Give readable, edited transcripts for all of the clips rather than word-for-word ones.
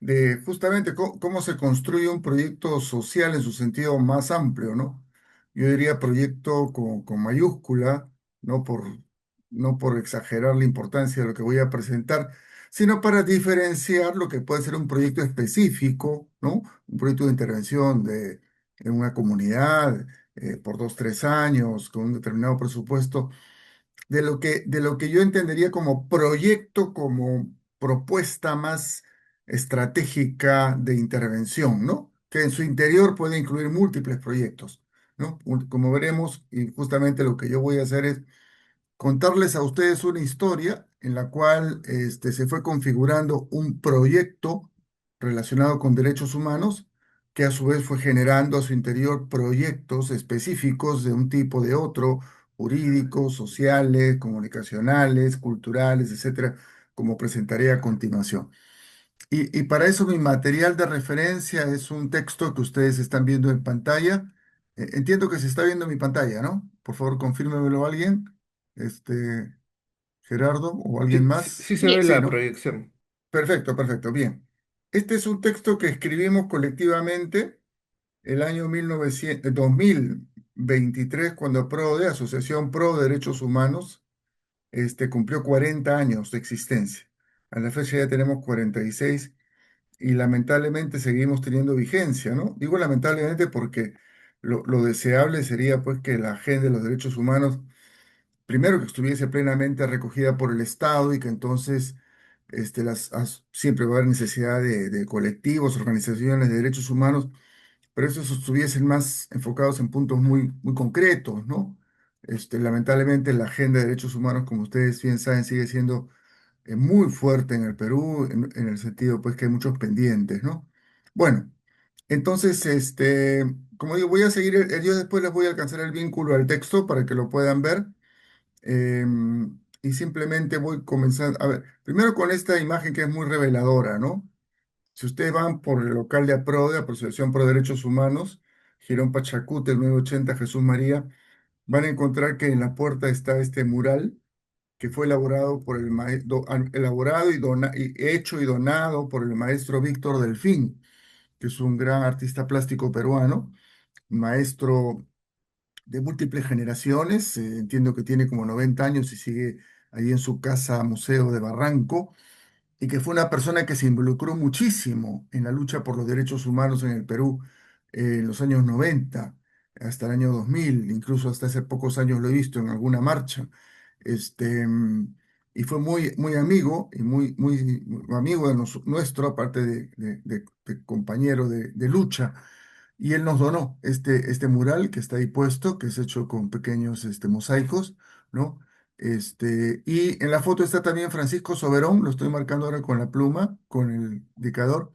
de justamente cómo se construye un proyecto social en su sentido más amplio, ¿no? Yo diría proyecto con mayúscula, no por, no por exagerar la importancia de lo que voy a presentar, sino para diferenciar lo que puede ser un proyecto específico, ¿no? Un proyecto de intervención en una comunidad por 2, 3 años, con un determinado presupuesto de lo que yo entendería como proyecto, como propuesta más estratégica de intervención, ¿no? Que en su interior puede incluir múltiples proyectos, ¿no? Como veremos, y justamente lo que yo voy a hacer es contarles a ustedes una historia en la cual se fue configurando un proyecto relacionado con derechos humanos, que a su vez fue generando a su interior proyectos específicos de un tipo de otro, jurídicos, sociales, comunicacionales, culturales, etcétera, como presentaré a continuación. Y para eso mi material de referencia es un texto que ustedes están viendo en pantalla. Entiendo que se está viendo mi pantalla, ¿no? Por favor, confírmemelo alguien. Este, Gerardo o alguien Sí, sí, más. sí se ve Sí, la ¿no? proyección. Perfecto, perfecto, bien. Este es un texto que escribimos colectivamente el año 2023, cuando PRODE, Asociación Pro Derechos Humanos, cumplió 40 años de existencia. A la fecha ya tenemos 46 y lamentablemente seguimos teniendo vigencia, ¿no? Digo lamentablemente porque lo deseable sería pues que la agenda de los derechos humanos primero que estuviese plenamente recogida por el Estado y que entonces siempre va a haber necesidad de colectivos, organizaciones de derechos humanos, pero estos estuviesen más enfocados en puntos muy, muy concretos, ¿no? Lamentablemente la agenda de derechos humanos, como ustedes bien saben, sigue siendo muy fuerte en el Perú, en el sentido pues que hay muchos pendientes, ¿no? Bueno, entonces, como digo, voy a seguir, yo después les voy a alcanzar el vínculo al texto para que lo puedan ver. Y simplemente voy comenzando, a ver, primero con esta imagen que es muy reveladora, ¿no? Si ustedes van por el local de APRODE, Asociación Pro Derechos Humanos, Girón Pachacute, el 980 Jesús María, van a encontrar que en la puerta está este mural que fue elaborado por elaborado y hecho y donado por el maestro Víctor Delfín, que es un gran artista plástico peruano, maestro de múltiples generaciones. Entiendo que tiene como 90 años y sigue ahí en su casa museo de Barranco, y que fue una persona que se involucró muchísimo en la lucha por los derechos humanos en el Perú en los años 90 hasta el año 2000, incluso hasta hace pocos años lo he visto en alguna marcha. Este, mm, y fue muy, muy amigo y muy amigo de nuestro, aparte de compañero de lucha. Y él nos donó este mural que está ahí puesto, que es hecho con pequeños mosaicos, ¿no? Y en la foto está también Francisco Soberón, lo estoy marcando ahora con la pluma, con el indicador,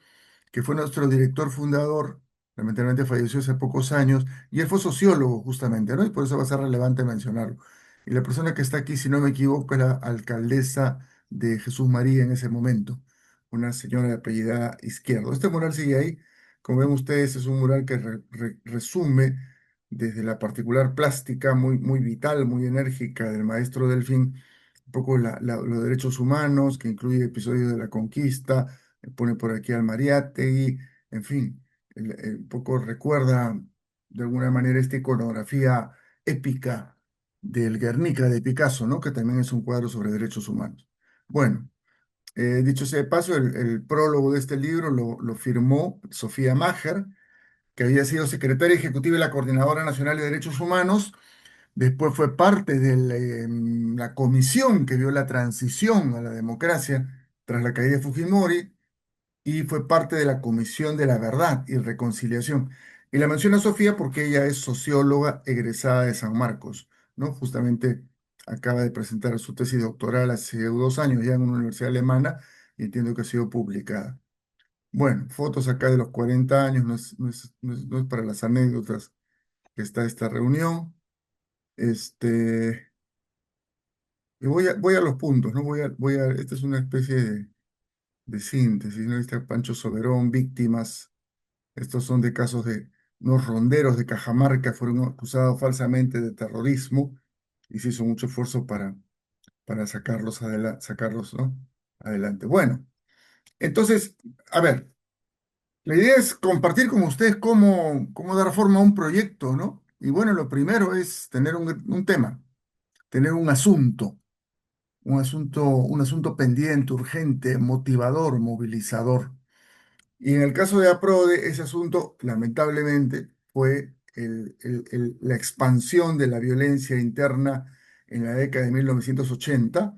que fue nuestro director fundador, lamentablemente falleció hace pocos años, y él fue sociólogo justamente, ¿no? Y por eso va a ser relevante mencionarlo. Y la persona que está aquí, si no me equivoco, es la alcaldesa de Jesús María en ese momento, una señora de apellida Izquierdo. Este mural sigue ahí. Como ven ustedes, es un mural que resume desde la particular plástica muy, muy vital, muy enérgica del maestro Delfín, un poco los derechos humanos, que incluye episodios de la conquista, pone por aquí al Mariátegui, en fin, un poco recuerda de alguna manera esta iconografía épica del Guernica de Picasso, ¿no? Que también es un cuadro sobre derechos humanos. Bueno, dicho sea de paso, el prólogo de este libro lo firmó Sofía Maher, que había sido secretaria ejecutiva de la Coordinadora Nacional de Derechos Humanos. Después fue parte de la comisión que vio la transición a la democracia tras la caída de Fujimori, y fue parte de la Comisión de la Verdad y Reconciliación. Y la menciono a Sofía porque ella es socióloga egresada de San Marcos, ¿no? Justamente acaba de presentar su tesis doctoral hace 2 años ya en una universidad alemana, y entiendo que ha sido publicada. Bueno, fotos acá de los 40 años, no es para las anécdotas que está esta reunión. Este, y voy a los puntos, ¿no? Esta es una especie de síntesis, ¿no? Está Pancho Soberón, víctimas. Estos son de casos de unos ronderos de Cajamarca, fueron acusados falsamente de terrorismo y se hizo mucho esfuerzo para sacarlos, ¿no? Adelante. Bueno, entonces, a ver. La idea es compartir con ustedes cómo dar forma a un proyecto, ¿no? Y bueno, lo primero es tener un tema, tener un asunto pendiente, urgente, motivador, movilizador. Y en el caso de APRODE, ese asunto, lamentablemente, fue la expansión de la violencia interna en la década de 1980,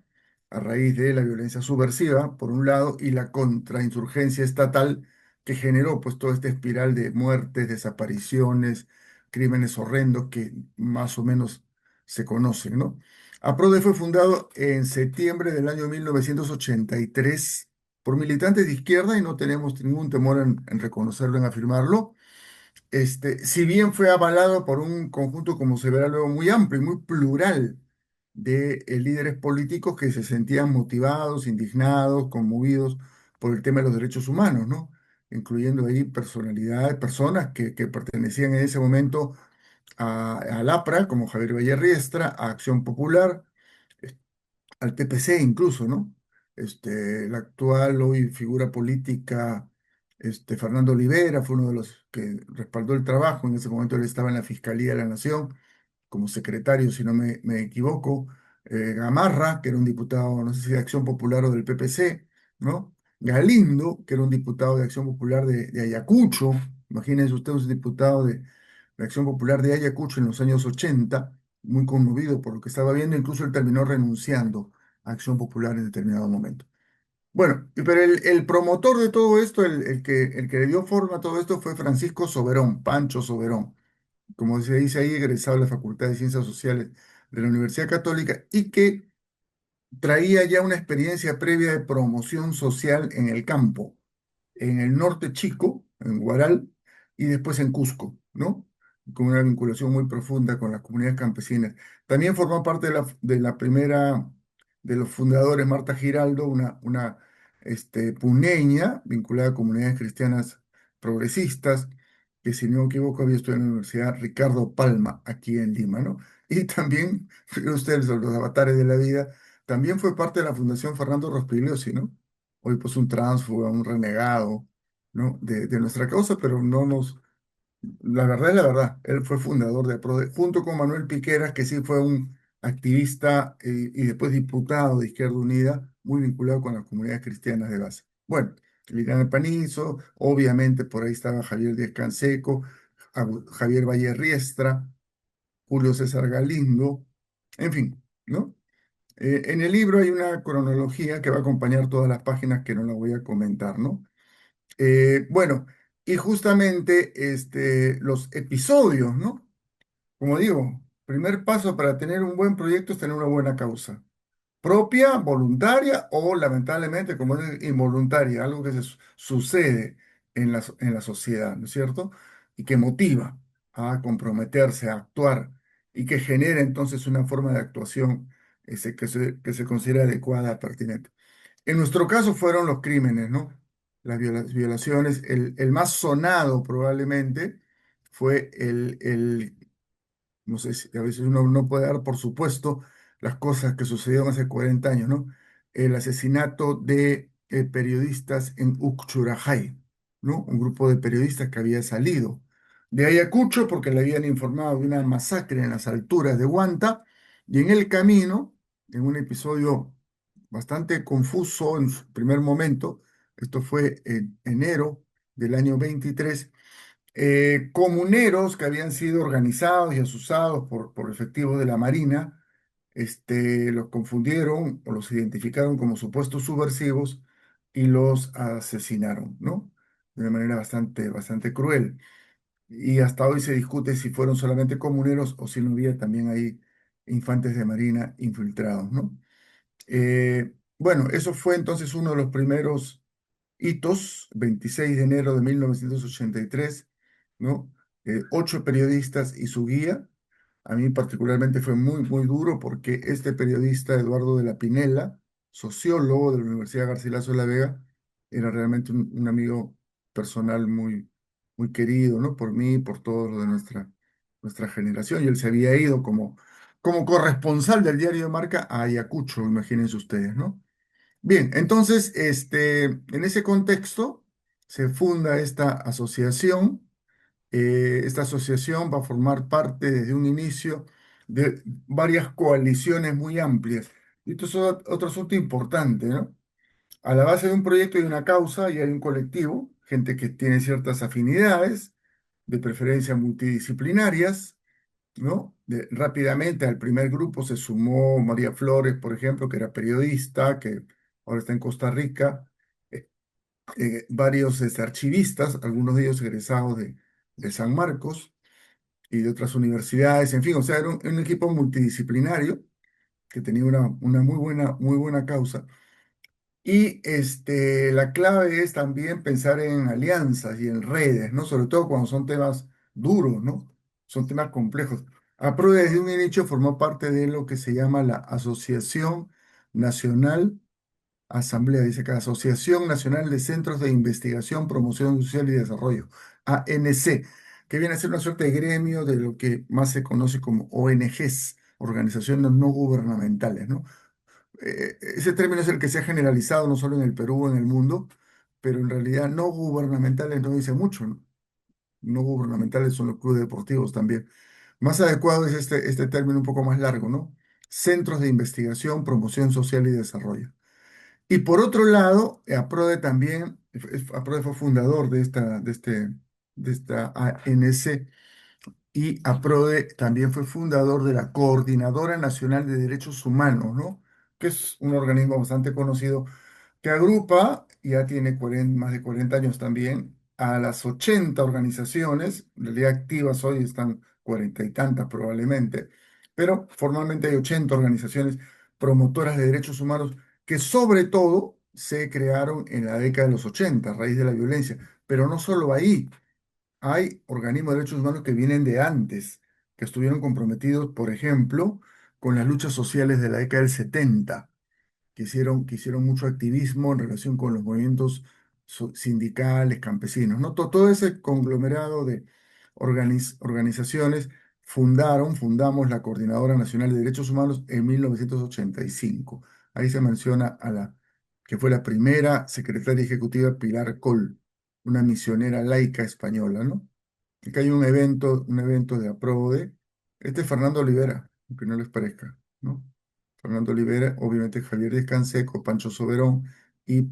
a raíz de la violencia subversiva, por un lado, y la contrainsurgencia estatal que generó pues toda esta espiral de muertes, desapariciones, crímenes horrendos que más o menos se conocen, ¿no? APRODE fue fundado en septiembre del año 1983 por militantes de izquierda y no tenemos ningún temor en reconocerlo, en afirmarlo. Si bien fue avalado por un conjunto, como se verá luego, muy amplio y muy plural de líderes políticos que se sentían motivados, indignados, conmovidos por el tema de los derechos humanos, ¿no? Incluyendo ahí personalidades, personas que pertenecían en ese momento al APRA, como Javier Valle Riestra, a Acción Popular, al TPC incluso, ¿no? La actual hoy figura política, Fernando Olivera, fue uno de los que respaldó el trabajo. En ese momento él estaba en la Fiscalía de la Nación como secretario, si no me equivoco. Gamarra, que era un diputado, no sé si de Acción Popular o del PPC, ¿no? Galindo, que era un diputado de Acción Popular de Ayacucho. Imagínense ustedes, un diputado de Acción Popular de Ayacucho en los años 80, muy conmovido por lo que estaba viendo, incluso él terminó renunciando a Acción Popular en determinado momento. Bueno, pero el promotor de todo esto, el que le dio forma a todo esto fue Francisco Soberón, Pancho Soberón, como se dice ahí, egresado de la Facultad de Ciencias Sociales de la Universidad Católica y que traía ya una experiencia previa de promoción social en el campo en el norte chico, en Huaral, y después en Cusco, ¿no? Con una vinculación muy profunda con las comunidades campesinas. También formó parte de la primera, de los fundadores, Marta Giraldo, una puneña vinculada a comunidades cristianas progresistas, que si no me equivoco había estudiado en la Universidad Ricardo Palma, aquí en Lima, ¿no? Y también, fíjense ustedes, los avatares de la vida, también fue parte de la Fundación Fernando Rospigliosi, ¿no? Hoy pues un tránsfuga, un renegado, ¿no? De nuestra causa, pero no nos, la verdad es la verdad, él fue fundador de APRODE, junto con Manuel Piqueras, que sí fue un activista y después diputado de Izquierda Unida, muy vinculado con las comunidades cristianas de base. Bueno, Liliana Panizo, obviamente por ahí estaba Javier Díaz Canseco, Javier Valle Riestra, Julio César Galindo, en fin, ¿no? En el libro hay una cronología que va a acompañar todas las páginas que no la voy a comentar, ¿no? Bueno, y justamente los episodios, ¿no? Como digo, primer paso para tener un buen proyecto es tener una buena causa propia, voluntaria o lamentablemente, como es involuntaria, algo que sucede en la sociedad, ¿no es cierto? Y que motiva a comprometerse, a actuar y que genera entonces una forma de actuación que se considera adecuada, pertinente. En nuestro caso fueron los crímenes, ¿no? Las violaciones. El más sonado probablemente fue no sé si a veces uno no puede dar por supuesto las cosas que sucedieron hace 40 años, ¿no? El asesinato de periodistas en Ucchurajay, ¿no? Un grupo de periodistas que había salido de Ayacucho porque le habían informado de una masacre en las alturas de Huanta y en el camino, en un episodio bastante confuso en su primer momento, esto fue en enero del año 23, comuneros que habían sido organizados y asusados por efectivos de la Marina, los confundieron o los identificaron como supuestos subversivos y los asesinaron, ¿no? De una manera bastante, bastante cruel. Y hasta hoy se discute si fueron solamente comuneros o si no había también ahí infantes de Marina infiltrados, ¿no? Bueno, eso fue entonces uno de los primeros hitos, 26 de enero de 1983, ¿no? 8 periodistas y su guía. A mí particularmente fue muy, muy duro porque este periodista, Eduardo de la Pinela, sociólogo de la Universidad Garcilaso de la Vega, era realmente un amigo personal muy, muy querido, ¿no? Por mí y por todos los de nuestra generación. Y él se había ido como corresponsal del diario de Marca a Ayacucho, imagínense ustedes, ¿no? Bien, entonces, en ese contexto, se funda esta asociación. Esta asociación va a formar parte desde un inicio de varias coaliciones muy amplias. Y esto es otro asunto importante, ¿no? A la base de un proyecto y una causa y hay un colectivo, gente que tiene ciertas afinidades, de preferencia multidisciplinarias, ¿no? Rápidamente al primer grupo se sumó María Flores, por ejemplo, que era periodista, que ahora está en Costa Rica, eh, varios archivistas, algunos de ellos egresados de San Marcos y de otras universidades, en fin, o sea, era un equipo multidisciplinario que tenía una muy buena causa. Y la clave es también pensar en alianzas y en redes, ¿no? Sobre todo cuando son temas duros, ¿no? Son temas complejos. APRO desde un inicio formó parte de lo que se llama la Asociación Nacional, Asamblea, dice acá, Asociación Nacional de Centros de Investigación, Promoción Social y Desarrollo, ANC, que viene a ser una suerte de gremio de lo que más se conoce como ONGs, organizaciones no gubernamentales, ¿no? Ese término es el que se ha generalizado no solo en el Perú, en el mundo, pero en realidad no gubernamentales no dice mucho, ¿no? No gubernamentales son los clubes deportivos también. Más adecuado es este término un poco más largo, ¿no? Centros de investigación, promoción social y desarrollo. Y por otro lado, APRODE también, APRODE fue fundador de esta ANC y APRODE también fue fundador de la Coordinadora Nacional de Derechos Humanos, ¿no? Que es un organismo bastante conocido que agrupa, ya tiene más de 40 años también, a las 80 organizaciones, en realidad activas hoy están 40 y tantas probablemente, pero formalmente hay 80 organizaciones promotoras de derechos humanos que sobre todo se crearon en la década de los 80 a raíz de la violencia, pero no solo ahí, hay organismos de derechos humanos que vienen de antes, que estuvieron comprometidos, por ejemplo, con las luchas sociales de la década del 70 que hicieron mucho activismo en relación con los movimientos sindicales, campesinos, ¿no? Todo ese conglomerado de organizaciones fundamos la Coordinadora Nacional de Derechos Humanos en 1985. Ahí se menciona que fue la primera secretaria ejecutiva Pilar Coll, una misionera laica española, ¿no? Acá hay un evento de APRODE. Este es Fernando Olivera, aunque no les parezca, ¿no? Fernando Olivera, obviamente Javier Descanseco, Pancho Soberón y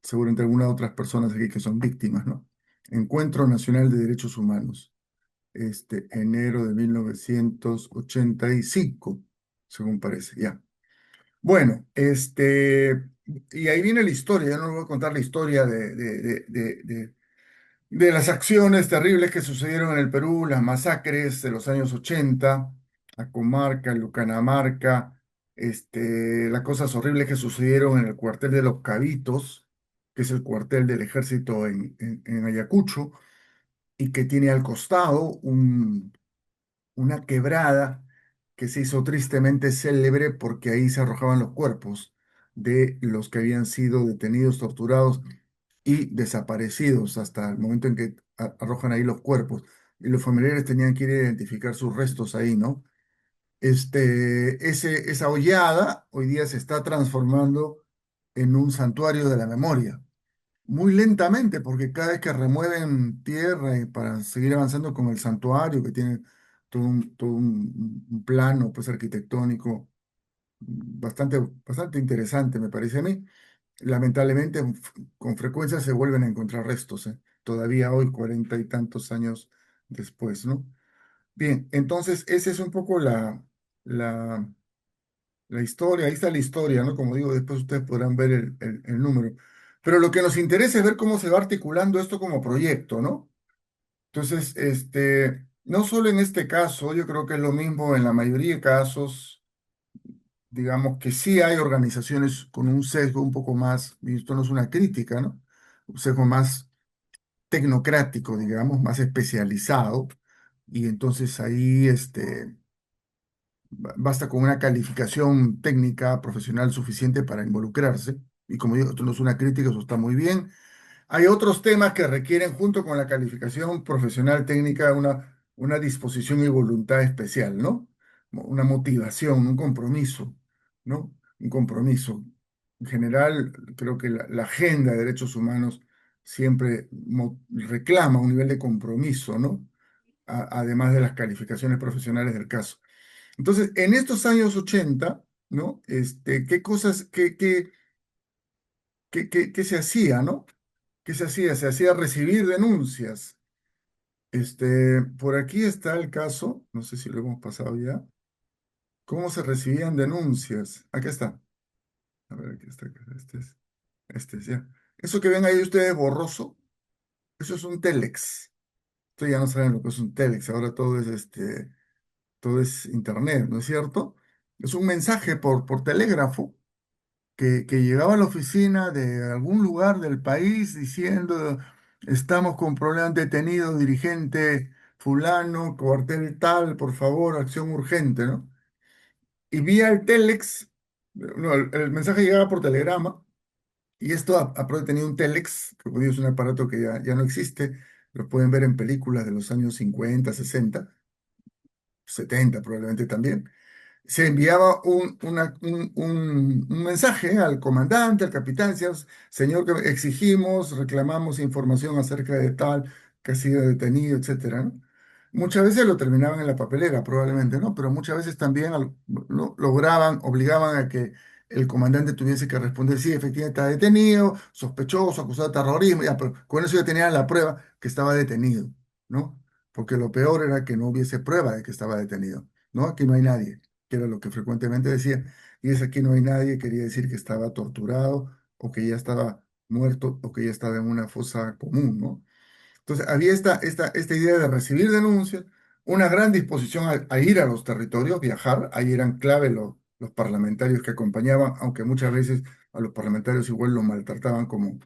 seguramente algunas otras personas aquí que son víctimas, ¿no? Encuentro Nacional de Derechos Humanos, enero de 1985, según parece, ya. Bueno, y ahí viene la historia, ya no les voy a contar la historia de las acciones terribles que sucedieron en el Perú, las masacres de los años 80, Acomarca, Lucanamarca, las cosas horribles que sucedieron en el cuartel de Los Cabitos, que es el cuartel del ejército en Ayacucho, y que tiene al costado una quebrada que se hizo tristemente célebre porque ahí se arrojaban los cuerpos de los que habían sido detenidos, torturados y desaparecidos hasta el momento en que arrojan ahí los cuerpos. Y los familiares tenían que ir a identificar sus restos ahí, ¿no? Esa hollada hoy día se está transformando en un santuario de la memoria. Muy lentamente, porque cada vez que remueven tierra y para seguir avanzando con el santuario, que tiene todo un plano pues, arquitectónico bastante interesante, me parece a mí. Lamentablemente, con frecuencia se vuelven a encontrar restos, todavía hoy, 40 y tantos años después, ¿no? Bien, entonces esa es un poco la, la historia, ahí está la historia, ¿no? Como digo, después ustedes podrán ver el número. Pero lo que nos interesa es ver cómo se va articulando esto como proyecto, ¿no? Entonces, no solo en este caso, yo creo que es lo mismo en la mayoría de casos, digamos que sí hay organizaciones con un sesgo un poco más, y esto no es una crítica, ¿no? Un sesgo más tecnocrático, digamos, más especializado, y entonces ahí basta con una calificación técnica profesional suficiente para involucrarse. Y como digo, esto no es una crítica, eso está muy bien. Hay otros temas que requieren, junto con la calificación profesional técnica, una disposición y voluntad especial, ¿no? Una motivación, un compromiso, ¿no? Un compromiso. En general, creo que la agenda de derechos humanos siempre reclama un nivel de compromiso, ¿no? Además de las calificaciones profesionales del caso. Entonces, en estos años 80, ¿no? ¿Qué cosas, qué se hacía, ¿no? ¿Qué se hacía? Se hacía recibir denuncias. Por aquí está el caso, no sé si lo hemos pasado ya. ¿Cómo se recibían denuncias? Aquí está. A ver, aquí está. Este es ya. Eso que ven ahí ustedes borroso, eso es un telex. Ustedes ya no saben lo que es un telex, ahora todo es internet, ¿no es cierto? Es un mensaje por telégrafo que llegaba a la oficina de algún lugar del país diciendo, estamos con problemas detenido, dirigente fulano, cuartel tal, por favor, acción urgente, ¿no? Y vía el telex, no, el mensaje llegaba por telegrama, y esto aparte tenía un telex, que hoy es un aparato que ya no existe, lo pueden ver en películas de los años 50, 60, 70 probablemente también. Se enviaba un mensaje al comandante, al capitán, decía, señor, que exigimos, reclamamos información acerca de tal que ha sido detenido, etcétera, ¿no? Muchas veces lo terminaban en la papelera, probablemente, ¿no? Pero muchas veces también lograban, obligaban a que el comandante tuviese que responder, sí, efectivamente está detenido, sospechoso, acusado de terrorismo, ya, pero con eso ya tenían la prueba que estaba detenido, ¿no? Porque lo peor era que no hubiese prueba de que estaba detenido, ¿no? Aquí no hay nadie, que era lo que frecuentemente decía, y es aquí no hay nadie, quería decir que estaba torturado o que ya estaba muerto o que ya estaba en una fosa común, ¿no? Entonces había esta idea de recibir denuncias, una gran disposición a ir a los territorios, viajar, ahí eran clave los parlamentarios que acompañaban, aunque muchas veces a los parlamentarios igual los maltrataban como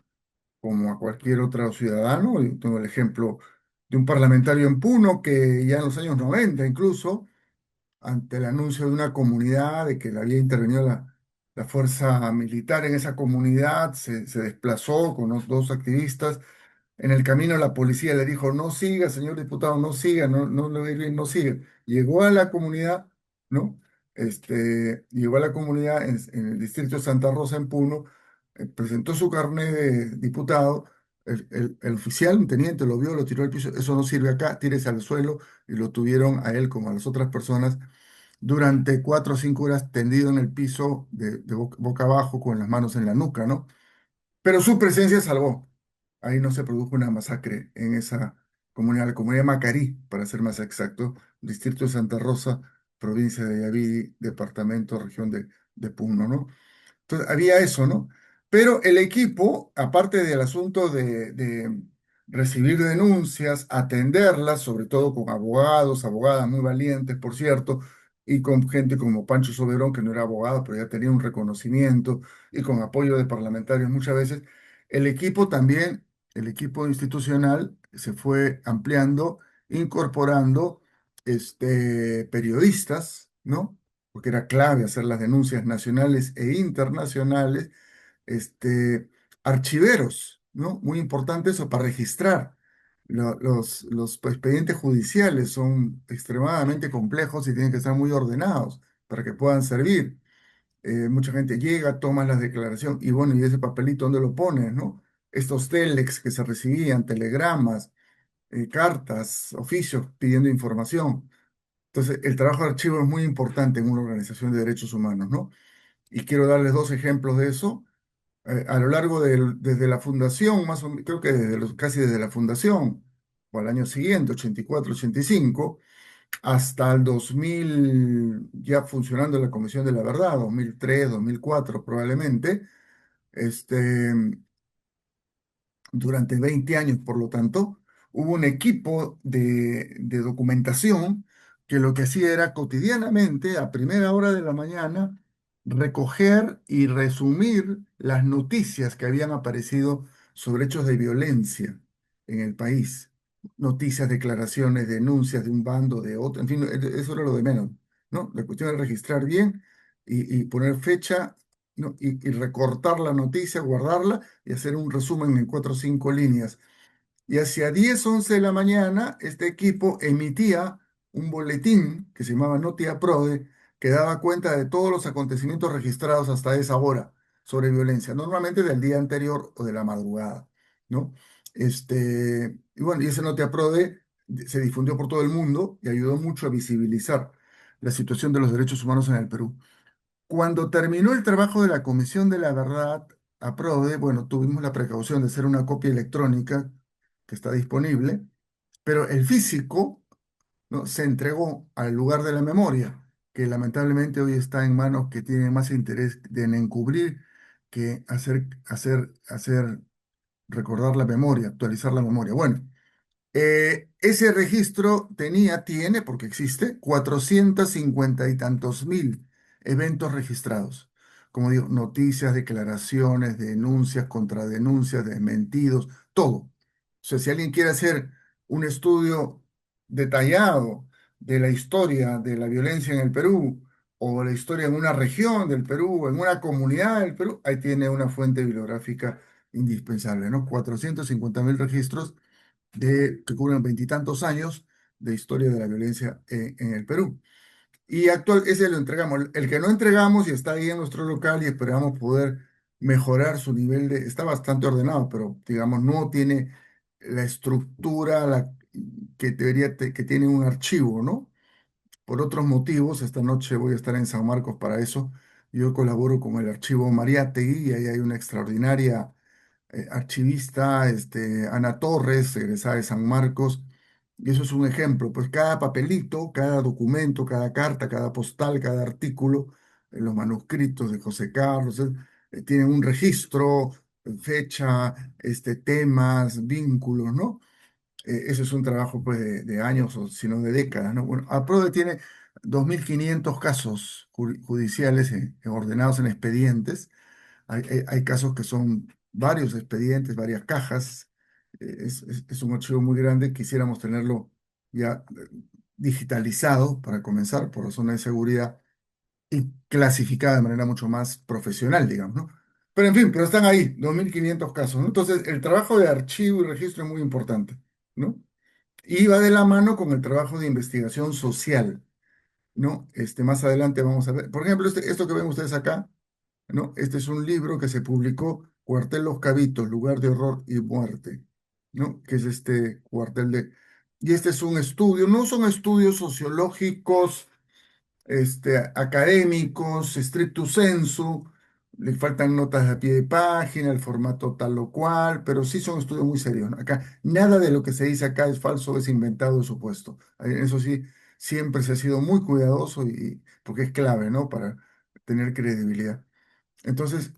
a cualquier otro ciudadano. Yo tengo el ejemplo de un parlamentario en Puno que ya en los años 90 incluso, ante el anuncio de una comunidad de que le había intervenido la fuerza militar en esa comunidad, se desplazó con los dos activistas. En el camino la policía le dijo, no siga, señor diputado, no siga, no le va a ir bien, no siga. Llegó a la comunidad, ¿no? Llegó a la comunidad en el distrito de Santa Rosa, en Puno, presentó su carnet de diputado, el oficial, un teniente, lo vio, lo tiró al piso, eso no sirve acá, tírese al suelo, y lo tuvieron a él como a las otras personas durante 4 o 5 horas tendido en el piso de boca abajo con las manos en la nuca, ¿no? Pero su presencia salvó. Ahí no se produjo una masacre en esa comunidad, la comunidad de Macarí, para ser más exacto, distrito de Santa Rosa, provincia de Yaviri, departamento, región de Puno, ¿no? Entonces, había eso, ¿no? Pero el equipo, aparte del asunto de recibir denuncias, atenderlas, sobre todo con abogados, abogadas muy valientes, por cierto, y con gente como Pancho Soberón, que no era abogado, pero ya tenía un reconocimiento, y con apoyo de parlamentarios muchas veces, el equipo también, el equipo institucional se fue ampliando, incorporando periodistas, ¿no? Porque era clave hacer las denuncias nacionales e internacionales, archiveros, ¿no? Muy importante eso para registrar. Los expedientes judiciales son extremadamente complejos y tienen que estar muy ordenados para que puedan servir. Mucha gente llega, toma la declaración y bueno, ¿y ese papelito dónde lo pones, no? Estos telex que se recibían, telegramas, cartas, oficios pidiendo información. Entonces, el trabajo de archivo es muy importante en una organización de derechos humanos, ¿no? Y quiero darles dos ejemplos de eso. A lo largo desde la fundación, más o menos, creo que casi desde la fundación, o al año siguiente, 84, 85, hasta el 2000, ya funcionando la Comisión de la Verdad, 2003, 2004 probablemente, este, durante 20 años, por lo tanto, hubo un equipo de documentación que lo que hacía era cotidianamente, a primera hora de la mañana, recoger y resumir las noticias que habían aparecido sobre hechos de violencia en el país. Noticias, declaraciones, denuncias de un bando, de otro, en fin, eso era lo de menos, ¿no? La cuestión es registrar bien y poner fecha, ¿no? Y recortar la noticia, guardarla y hacer un resumen en 4 o 5 líneas. Y hacia 10 11 de la mañana, este equipo emitía un boletín que se llamaba Notia Prode, que daba cuenta de todos los acontecimientos registrados hasta esa hora sobre violencia, normalmente del día anterior o de la madrugada. ¿no? Y bueno, y ese Noti Prode se difundió por todo el mundo y ayudó mucho a visibilizar la situación de los derechos humanos en el Perú. Cuando terminó el trabajo de la Comisión de la Verdad, APRODE, bueno, tuvimos la precaución de hacer una copia electrónica que está disponible, pero el físico, ¿no?, se entregó al lugar de la memoria, que lamentablemente hoy está en manos que tienen más interés en encubrir que hacer recordar la memoria, actualizar la memoria. Bueno, ese registro tiene, porque existe, 450 y tantos mil eventos registrados. Como digo, noticias, declaraciones, denuncias, contradenuncias, desmentidos, todo. O sea, si alguien quiere hacer un estudio detallado de la historia de la violencia en el Perú, o la historia en una región del Perú, o en una comunidad del Perú, ahí tiene una fuente bibliográfica indispensable, ¿no? 450.000 registros que cubren veintitantos años de historia de la violencia en el Perú. Y ese lo entregamos. El que no entregamos y está ahí en nuestro local y esperamos poder mejorar su nivel está bastante ordenado, pero digamos, no tiene la estructura que tiene un archivo, ¿no? Por otros motivos, esta noche voy a estar en San Marcos para eso. Yo colaboro con el archivo Mariátegui y ahí hay una extraordinaria archivista, Ana Torres, egresada de San Marcos, y eso es un ejemplo, pues cada papelito, cada documento, cada carta, cada postal, cada artículo, los manuscritos de José Carlos, tienen un registro, fecha, temas, vínculos, ¿no? Eso es un trabajo pues de años o si no de décadas, ¿no? Bueno, APRODE tiene 2.500 casos judiciales ordenados en expedientes. Hay casos que son varios expedientes, varias cajas. Es un archivo muy grande. Quisiéramos tenerlo ya digitalizado para comenzar, por razones de seguridad, y clasificado de manera mucho más profesional, digamos, ¿no? Pero en fin, pero están ahí, 2.500 casos, ¿no? Entonces, el trabajo de archivo y registro es muy importante, ¿no? Y va de la mano con el trabajo de investigación social, ¿no? Más adelante vamos a ver. Por ejemplo, esto que ven ustedes acá, ¿no? Este es un libro que se publicó, Cuartel Los Cabitos, lugar de horror y muerte, ¿no? Que es este cuartel de... Y este es un estudio, no son estudios sociológicos, académicos, stricto sensu, le faltan notas a pie de página, el formato tal o cual, pero sí son estudios muy serios, ¿no? Acá, nada de lo que se dice acá es falso, es inventado, es supuesto. Eso sí, siempre se ha sido muy cuidadoso porque es clave, ¿no? Para tener credibilidad. Entonces,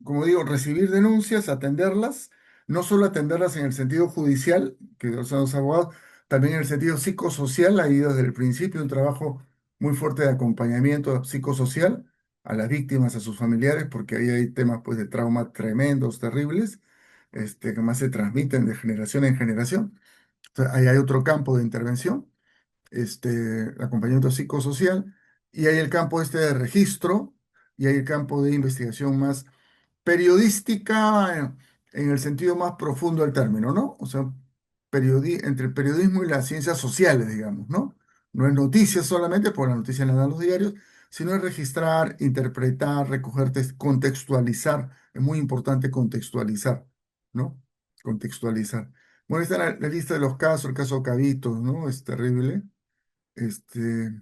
como digo, recibir denuncias, atenderlas, no solo atenderlas en el sentido judicial, que son los abogados, también en el sentido psicosocial, ha ido desde el principio un trabajo muy fuerte de acompañamiento psicosocial a las víctimas, a sus familiares, porque ahí hay temas pues, de trauma tremendos, terribles, que más se transmiten de generación en generación. Entonces, ahí hay otro campo de intervención, acompañamiento psicosocial, y hay el campo de registro, y hay el campo de investigación más periodística en el sentido más profundo del término, ¿no? O sea, entre el periodismo y las ciencias sociales, digamos, ¿no? No es noticia solamente, porque la noticia la dan los diarios, sino es registrar, interpretar, recoger, contextualizar. Es muy importante contextualizar, ¿no? Contextualizar. Bueno, esta es la lista de los casos, el caso Cabitos, ¿no? Es terrible. Este,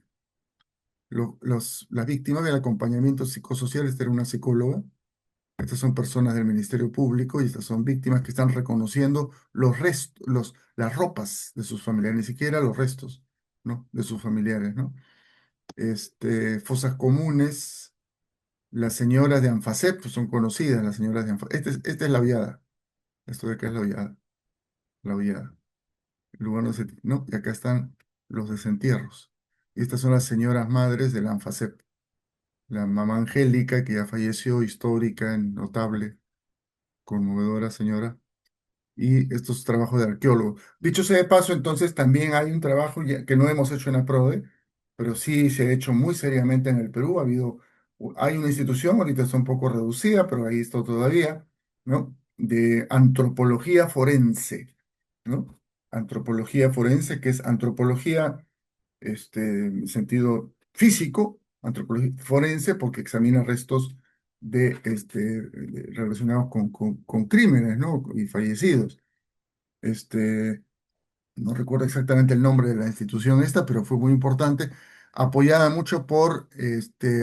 las víctimas del acompañamiento psicosocial, esta era una psicóloga. Estas son personas del Ministerio Público y estas son víctimas que están reconociendo los restos, las ropas de sus familiares, ni siquiera los restos, ¿no? De sus familiares, ¿no? Fosas comunes, las señoras de Anfasep, pues son conocidas las señoras de Anfasep. Esta es la Hollada, esto de acá es la Hollada, el lugar donde ¿no? Y acá están los desentierros. Y estas son las señoras madres de la Anfasep. La mamá Angélica, que ya falleció, histórica, notable, conmovedora señora, y estos trabajos de arqueólogo. Dicho sea de paso, entonces también hay un trabajo que no hemos hecho en APRODE, pero sí se ha hecho muy seriamente en el Perú. Hay una institución, ahorita está un poco reducida, pero ahí está todavía, ¿no? De antropología forense, ¿no? Antropología forense, que es antropología, en sentido físico, antropología forense, porque examina restos relacionados con crímenes, ¿no? Y fallecidos. Este, no recuerdo exactamente el nombre de la institución esta, pero fue muy importante, apoyada mucho por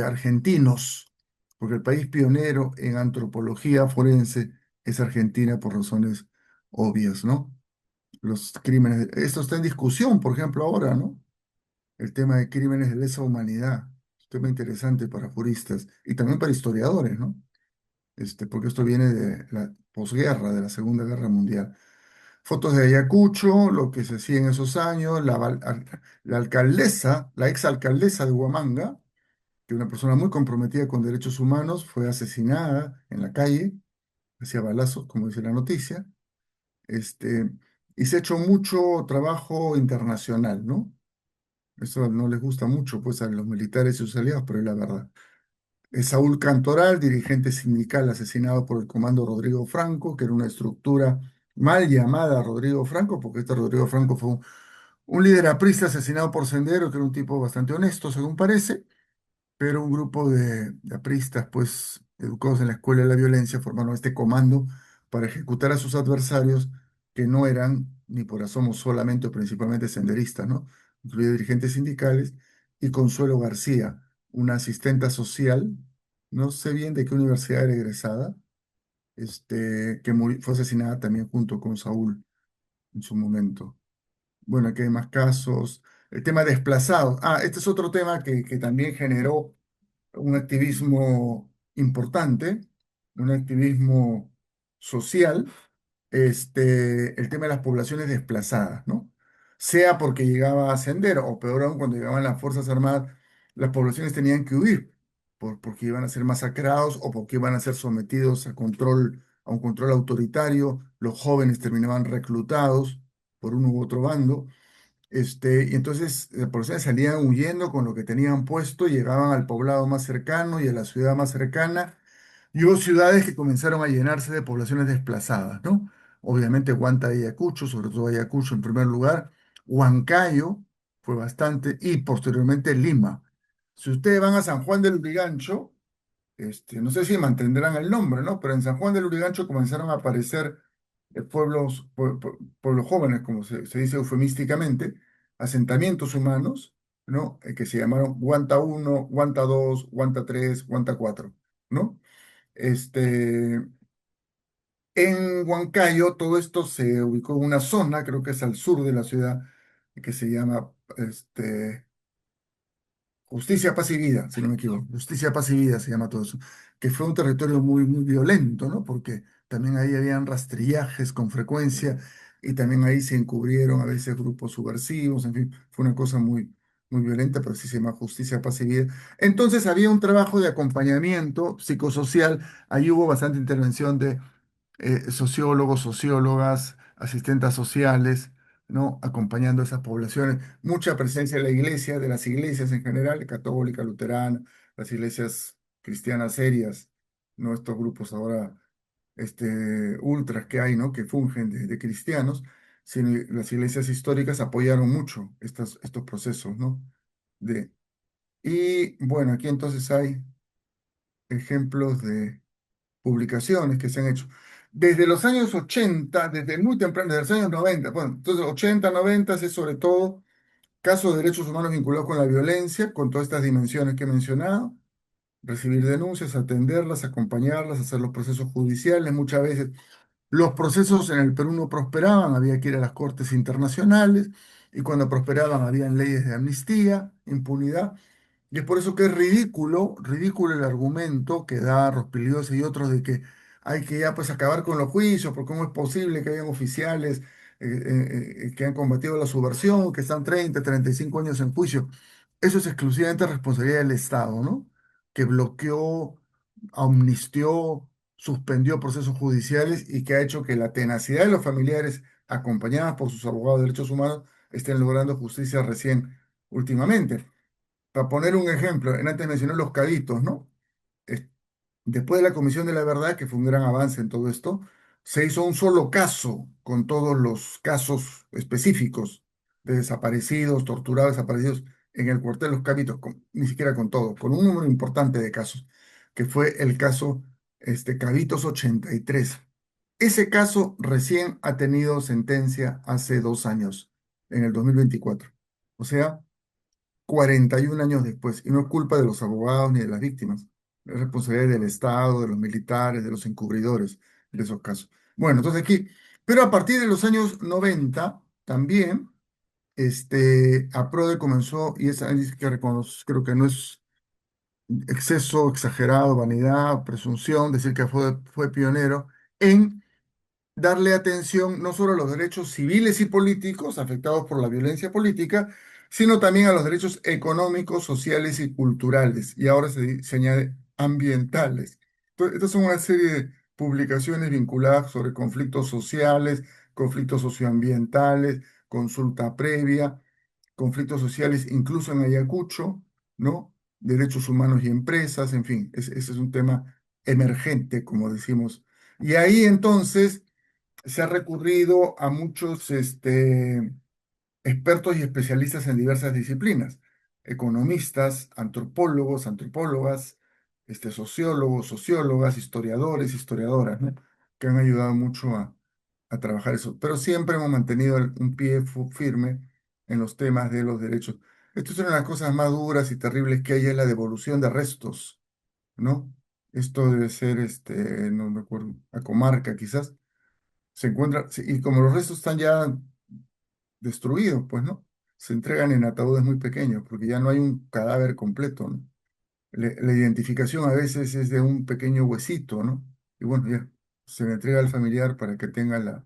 argentinos, porque el país pionero en antropología forense es Argentina por razones obvias, ¿no? Los crímenes, esto está en discusión, por ejemplo, ahora, ¿no? El tema de crímenes de lesa humanidad, un tema interesante para juristas y también para historiadores, ¿no? Porque esto viene de la posguerra, de la Segunda Guerra Mundial. Fotos de Ayacucho, lo que se hacía en esos años, la alcaldesa, la exalcaldesa de Huamanga, que una persona muy comprometida con derechos humanos, fue asesinada en la calle, hacía balazos, como dice la noticia, este, y se ha hecho mucho trabajo internacional, ¿no? Eso no les gusta mucho, pues, a los militares y sus aliados, pero es la verdad. Saúl Cantoral, dirigente sindical asesinado por el comando Rodrigo Franco, que era una estructura mal llamada Rodrigo Franco, porque este Rodrigo Franco fue un líder aprista asesinado por Sendero, que era un tipo bastante honesto, según parece, pero un grupo de apristas, pues, educados en la escuela de la violencia, formaron este comando para ejecutar a sus adversarios, que no eran ni por asomo solamente o principalmente senderistas, ¿no? Incluye dirigentes sindicales y Consuelo García, una asistenta social, no sé bien de qué universidad era egresada, que fue asesinada también junto con Saúl en su momento. Bueno, aquí hay más casos. El tema de desplazados. Ah, este es otro tema que también generó un activismo importante, un activismo social, el tema de las poblaciones desplazadas, ¿no? Sea porque llegaba a ascender, o peor aún, cuando llegaban las Fuerzas Armadas, las poblaciones tenían que huir, porque iban a ser masacrados o porque iban a ser sometidos a un control autoritario, los jóvenes terminaban reclutados por uno u otro bando. Y entonces las personas salían huyendo con lo que tenían puesto, llegaban al poblado más cercano y a la ciudad más cercana. Y hubo ciudades que comenzaron a llenarse de poblaciones desplazadas, ¿no? Obviamente Huanta y Ayacucho, sobre todo Ayacucho en primer lugar, Huancayo fue bastante, y posteriormente Lima. Si ustedes van a San Juan del Urigancho, no sé si mantendrán el nombre, ¿no? Pero en San Juan del Urigancho comenzaron a aparecer pueblos jóvenes, como se dice eufemísticamente, asentamientos humanos, ¿no? Que se llamaron Guanta uno, Guanta 2, Guanta 3, Guanta 4, ¿no? Este, en Huancayo todo esto se ubicó en una zona, creo que es al sur de la ciudad, que se llama Justicia, Paz y Vida, si no me equivoco. Justicia, Paz y Vida se llama todo eso. Que fue un territorio muy, muy violento, ¿no? Porque también ahí habían rastrillajes con frecuencia y también ahí se encubrieron a veces grupos subversivos, en fin, fue una cosa muy, muy violenta, pero sí se llama Justicia, Paz y Vida. Entonces había un trabajo de acompañamiento psicosocial, ahí hubo bastante intervención de sociólogos, sociólogas, asistentes sociales, ¿no? Acompañando a esas poblaciones. Mucha presencia de la iglesia, de las iglesias en general, católica, luterana, las iglesias cristianas serias, ¿no? Estos grupos ahora, ultras que hay, ¿no? Que fungen de cristianos, sino las iglesias históricas apoyaron mucho estos procesos, ¿no? Y bueno, aquí entonces hay ejemplos de publicaciones que se han hecho. Desde los años 80, desde muy temprano, desde los años 90, bueno, entonces 80, 90 es sobre todo casos de derechos humanos vinculados con la violencia, con todas estas dimensiones que he mencionado, recibir denuncias, atenderlas, acompañarlas, hacer los procesos judiciales. Muchas veces los procesos en el Perú no prosperaban, había que ir a las cortes internacionales, y cuando prosperaban habían leyes de amnistía, impunidad. Y es por eso que es ridículo, ridículo el argumento que da Rospigliosi y otros de que hay que ya pues acabar con los juicios, porque cómo es posible que hayan oficiales que han combatido la subversión, que están 30, 35 años en juicio. Eso es exclusivamente responsabilidad del Estado, ¿no? Que bloqueó, amnistió, suspendió procesos judiciales y que ha hecho que la tenacidad de los familiares, acompañadas por sus abogados de derechos humanos, estén logrando justicia recién últimamente. Para poner un ejemplo, antes mencioné los cabitos, ¿no? Es- Después de la Comisión de la Verdad, que fue un gran avance en todo esto, se hizo un solo caso con todos los casos específicos de desaparecidos, torturados, desaparecidos en el cuartel Los Cabitos, ni siquiera con todo, con un número importante de casos. que fue el caso Cabitos 83. Ese caso recién ha tenido sentencia hace 2 años, en el 2024. O sea, 41 años después. Y no es culpa de los abogados ni de las víctimas. Es responsabilidad del Estado, de los militares, de los encubridores de esos casos. Bueno, entonces aquí, pero a partir de los años 90 también, APRODE comenzó, y esa dice que creo que no es exceso, exagerado, vanidad, presunción, decir que fue pionero en darle atención no solo a los derechos civiles y políticos afectados por la violencia política, sino también a los derechos económicos, sociales y culturales. Y ahora se añade ambientales. Entonces, estas son una serie de publicaciones vinculadas sobre conflictos sociales, conflictos socioambientales, consulta previa, conflictos sociales incluso en Ayacucho, ¿no? Derechos humanos y empresas, en fin, ese es un tema emergente, como decimos. Y ahí entonces se ha recurrido a muchos expertos y especialistas en diversas disciplinas, economistas, antropólogos, antropólogas, sociólogos, sociólogas, historiadores, historiadoras, ¿no? Que han ayudado mucho a trabajar eso. Pero siempre hemos mantenido un pie firme en los temas de los derechos. Esto es una de las cosas más duras y terribles que hay, es la devolución de restos, ¿no? Esto debe ser, no me acuerdo, a comarca quizás se encuentra, sí, y como los restos están ya destruidos, pues, ¿no? Se entregan en ataúdes muy pequeños, porque ya no hay un cadáver completo, ¿no? La identificación a veces es de un pequeño huesito, ¿no? Y bueno, ya, se le entrega al familiar para que tenga la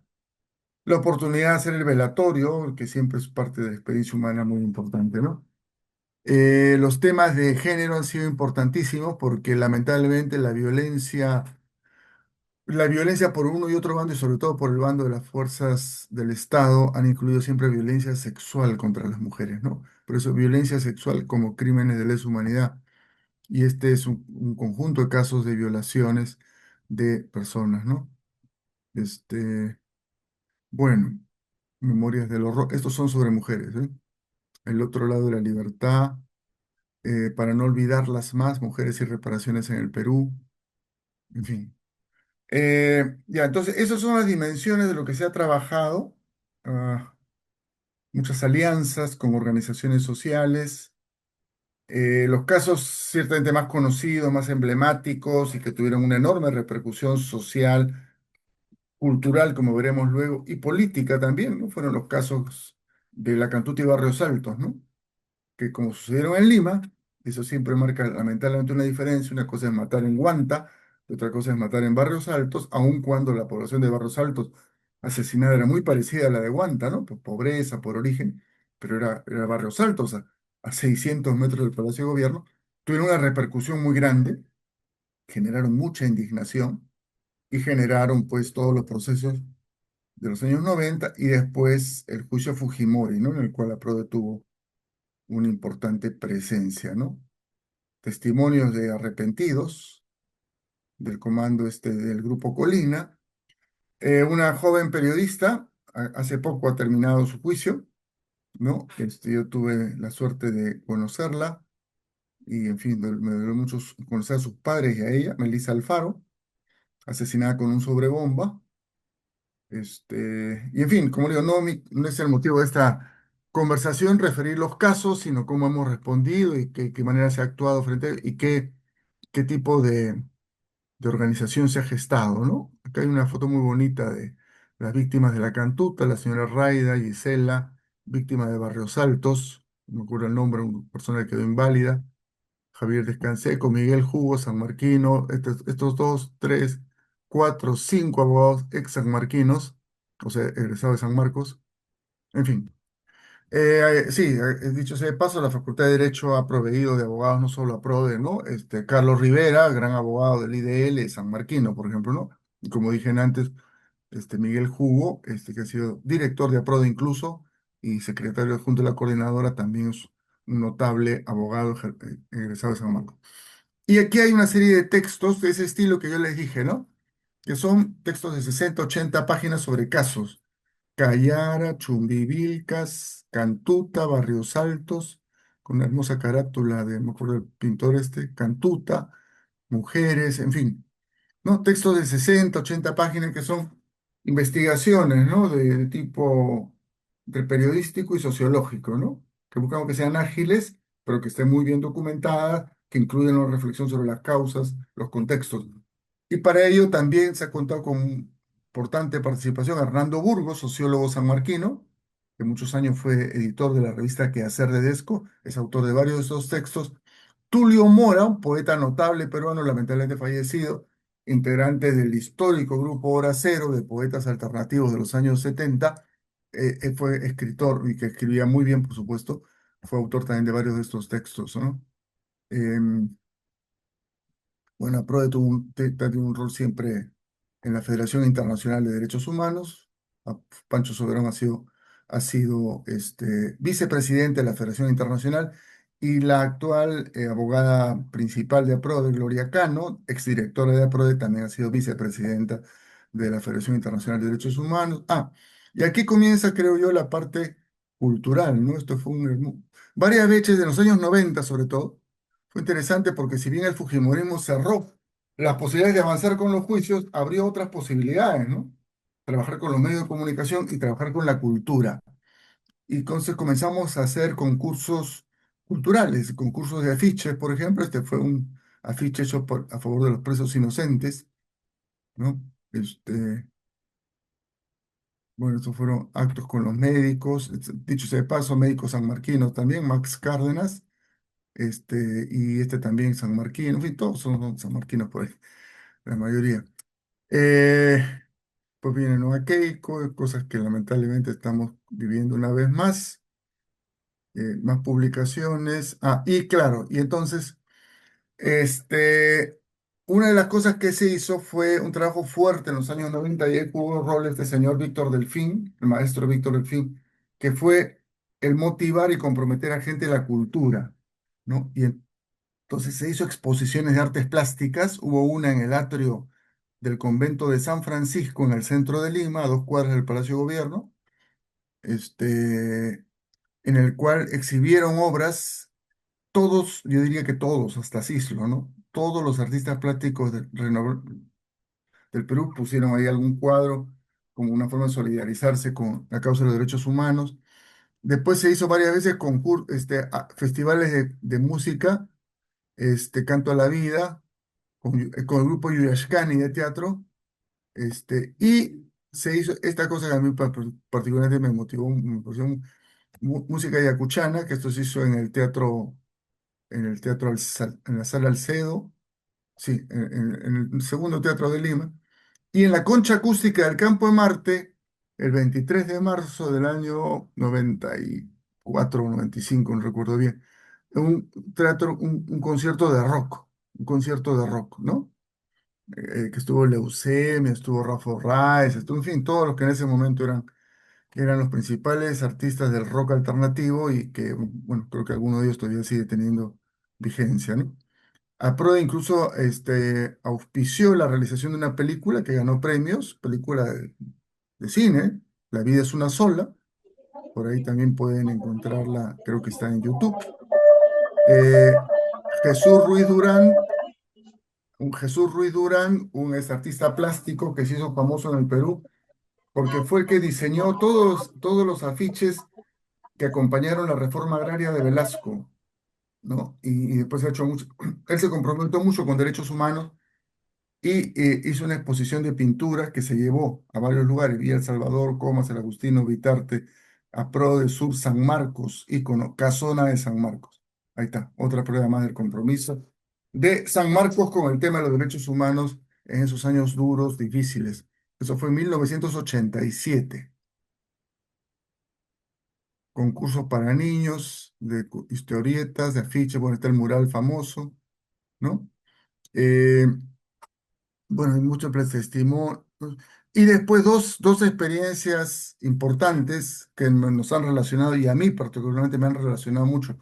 oportunidad de hacer el velatorio, que siempre es parte de la experiencia humana muy importante, ¿no? Los temas de género han sido importantísimos porque lamentablemente la violencia por uno y otro bando, y sobre todo por el bando de las fuerzas del Estado, han incluido siempre violencia sexual contra las mujeres, ¿no? Por eso, violencia sexual como crímenes de lesa humanidad. Y este es un conjunto de casos de violaciones de personas, ¿no? Este, bueno, memorias del horror. Estos son sobre mujeres, ¿eh? El otro lado de la libertad, para no olvidarlas más, mujeres y reparaciones en el Perú, en fin. Ya, entonces, esas son las dimensiones de lo que se ha trabajado. ah, Muchas alianzas con organizaciones sociales. Los casos ciertamente más conocidos, más emblemáticos y que tuvieron una enorme repercusión social, cultural, como veremos luego, y política también, ¿no? Fueron los casos de la Cantuta y Barrios Altos, ¿no? Que como sucedieron en Lima, eso siempre marca lamentablemente una diferencia. Una cosa es matar en Huanta, y otra cosa es matar en Barrios Altos, aun cuando la población de Barrios Altos asesinada era muy parecida a la de Huanta, ¿no? Por pobreza, por origen, pero era Barrios Altos, a 600 metros del Palacio de Gobierno. Tuvieron una repercusión muy grande, generaron mucha indignación y generaron pues todos los procesos de los años 90 y después el juicio Fujimori, ¿no? En el cual la PRODE tuvo una importante presencia, ¿no? Testimonios de arrepentidos del comando del Grupo Colina. Una joven periodista, hace poco ha terminado su juicio, ¿no? Yo tuve la suerte de conocerla y, en fin, me dolió mucho conocer a sus padres y a ella, Melissa Alfaro, asesinada con un sobrebomba. Y, en fin, como digo, no es el motivo de esta conversación referir los casos, sino cómo hemos respondido y qué manera se ha actuado frente a y qué tipo de organización se ha gestado, ¿no? Acá hay una foto muy bonita de las víctimas de la Cantuta, la señora Raida, Gisela, víctima de Barrios Altos, no me acuerdo el nombre, una persona que quedó inválida, Javier Descanseco, Miguel Hugo, Sanmarquino, estos dos, tres, cuatro, cinco abogados ex sanmarquinos, o sea, egresados de San Marcos, en fin. Sí, dicho sea de paso, la Facultad de Derecho ha proveído de abogados, no solo a PRODE, ¿no? Carlos Rivera, gran abogado del IDL, San Marquino, por ejemplo, ¿no? Y como dije antes, Miguel Hugo, que ha sido director de APRODE incluso, y secretario adjunto de la coordinadora, también es un notable abogado egresado de San Marcos. Y aquí hay una serie de textos de ese estilo que yo les dije, ¿no? Que son textos de 60, 80 páginas sobre casos. Cayara, Chumbivilcas, Cantuta, Barrios Altos, con una hermosa carátula de, me acuerdo del pintor Cantuta, mujeres, en fin, ¿no? Textos de 60, 80 páginas que son investigaciones, ¿no? De tipo de periodístico y sociológico, ¿no? Que buscamos que sean ágiles, pero que estén muy bien documentadas, que incluyan una reflexión sobre las causas, los contextos. Y para ello también se ha contado con importante participación Hernando Burgos, sociólogo sanmarquino, que muchos años fue editor de la revista Quehacer de Desco, es autor de varios de estos textos. Tulio Mora, un poeta notable peruano, lamentablemente fallecido, integrante del histórico grupo Hora Cero de poetas alternativos de los años 70, él fue escritor y que escribía muy bien, por supuesto, fue autor también de varios de estos textos, ¿no? Em, bueno, APRODE tuvo un rol siempre en la Federación Internacional de Derechos Humanos. Pancho Soberón ha sido vicepresidente de la Federación Internacional y la actual abogada principal de APRODE, Gloria Cano, exdirectora de APRODE, también ha sido vicepresidenta de la Federación Internacional de Derechos Humanos. Y aquí comienza, creo yo, la parte cultural, ¿no? Esto fue varias veces de los años 90, sobre todo fue interesante porque si bien el fujimorismo cerró las posibilidades de avanzar con los juicios, abrió otras posibilidades, ¿no? Trabajar con los medios de comunicación y trabajar con la cultura. Y entonces comenzamos a hacer concursos culturales, concursos de afiches, por ejemplo. Este fue un afiche hecho a favor de los presos inocentes, ¿no? Bueno, estos fueron actos con los médicos, dicho sea de paso, médicos sanmarquinos también, Max Cárdenas, y también San Marquino, en fin, todos son sanmarquinos por ahí, la mayoría. Eh, pues viene Nueva Keiko, cosas que lamentablemente estamos viviendo una vez más, más publicaciones. Y claro, y entonces, una de las cosas que se hizo fue un trabajo fuerte en los años 90 y ahí jugó rol este señor Víctor Delfín, el maestro Víctor Delfín, que fue el motivar y comprometer a gente de la cultura, ¿no? Entonces se hizo exposiciones de artes plásticas. Hubo una en el atrio del convento de San Francisco, en el centro de Lima, a 2 cuadras del Palacio de Gobierno, en el cual exhibieron obras, todos, yo diría que todos, hasta Cislo, ¿no? Todos los artistas plásticos del Perú pusieron ahí algún cuadro como una forma de solidarizarse con la causa de los derechos humanos. Después se hizo varias veces festivales de música, Canto a la Vida con el grupo Yuyashkani de teatro, y se hizo esta cosa que a mí particularmente me motivó, me pareció música yacuchana, que esto se hizo en el teatro en la sala Alcedo, sí, en el segundo teatro de Lima, y en la Concha Acústica del Campo de Marte, el 23 de marzo del año 94 o 95, no recuerdo bien, un concierto de rock, ¿no? Que estuvo Leucemia, estuvo Rafa Orráez, estuvo, en fin, todos los que en ese momento eran los principales artistas del rock alternativo y que, bueno, creo que alguno de ellos todavía sigue teniendo vigencia, ¿no? APRODE incluso auspició la realización de una película que ganó premios, película de cine, La vida es una sola, por ahí también pueden encontrarla, creo que está en YouTube. Eh, Jesús Ruiz Durán, un artista plástico que se hizo famoso en el Perú, porque fue el que diseñó todos los afiches que acompañaron la reforma agraria de Velasco, ¿no? Y después ha hecho mucho, él se comprometió mucho con derechos humanos y hizo una exposición de pinturas que se llevó a varios lugares, Villa El Salvador, Comas, El Agustino, Vitarte, a Pro del Sur, San Marcos, ícono, Casona de San Marcos. Ahí está, otra prueba más del compromiso de San Marcos con el tema de los derechos humanos en esos años duros, difíciles. Eso fue en 1987. Concursos para niños, de historietas, de afiches, bueno, está el mural famoso, ¿no? Eh, bueno, hay mucho testimonio. Y después dos experiencias importantes que nos han relacionado, y a mí particularmente me han relacionado mucho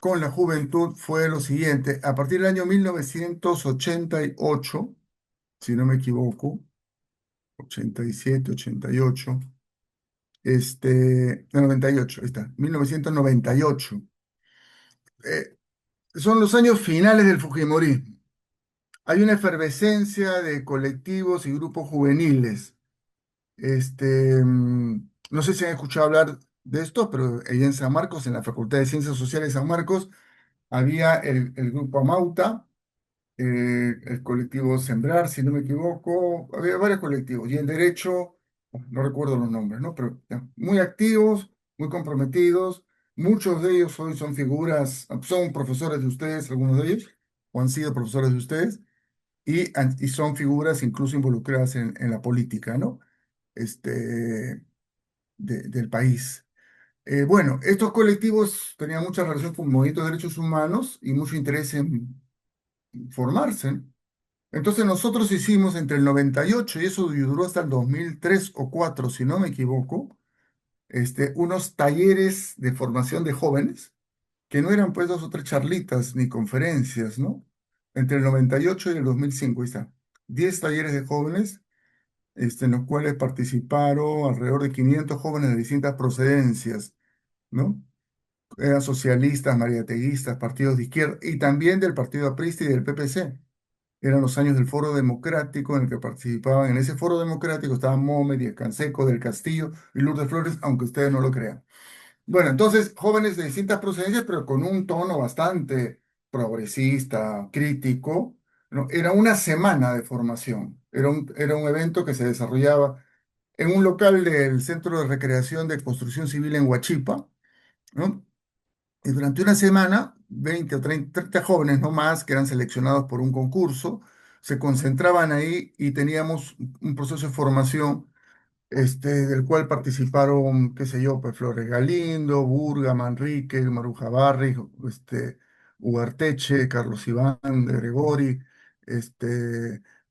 con la juventud, fue lo siguiente. A partir del año 1988, si no me equivoco, 87, 88, el 98, ahí está, 1998. Son los años finales del Fujimorismo. hay una efervescencia de colectivos y grupos juveniles. No sé si han escuchado hablar de esto, pero allá en San Marcos, en la Facultad de Ciencias Sociales de San Marcos, había el grupo Amauta, el colectivo Sembrar, si no me equivoco, había varios colectivos, y el derecho, no recuerdo los nombres, ¿no? Pero ya, muy activos, muy comprometidos, muchos de ellos hoy son figuras, son profesores de ustedes, algunos de ellos, o han sido profesores de ustedes, y son figuras incluso involucradas en la política, ¿no? Este, del país. Bueno, estos colectivos tenían mucha relación con movimientos de derechos humanos y mucho interés en formarse. Entonces nosotros hicimos entre el 98 y eso duró hasta el 2003 o 4 si no me equivoco, unos talleres de formación de jóvenes, que no eran pues dos o tres charlitas ni conferencias, ¿no? Entre el 98 y el 2005, ahí está. 10 talleres de jóvenes, en los cuales participaron alrededor de 500 jóvenes de distintas procedencias, ¿no? Eran socialistas, mariateguistas, partidos de izquierda y también del Partido Aprista y del PPC. Eran los años del Foro Democrático en el que participaban. En ese Foro Democrático estaban Mohamed y el Canseco del Castillo y Lourdes Flores, aunque ustedes no lo crean. Bueno, entonces, jóvenes de distintas procedencias, pero con un tono bastante progresista, crítico, ¿no? Era una semana de formación. Era un evento que se desarrollaba en un local del Centro de Recreación de Construcción Civil en Huachipa, ¿no? Y durante una semana, 20 o 30 jóvenes no más, que eran seleccionados por un concurso, se concentraban ahí y teníamos un proceso de formación del cual participaron, qué sé yo, pues Flores Galindo, Burga, Manrique, Maruja Barri, Ugarteche, Carlos Iván de Gregori,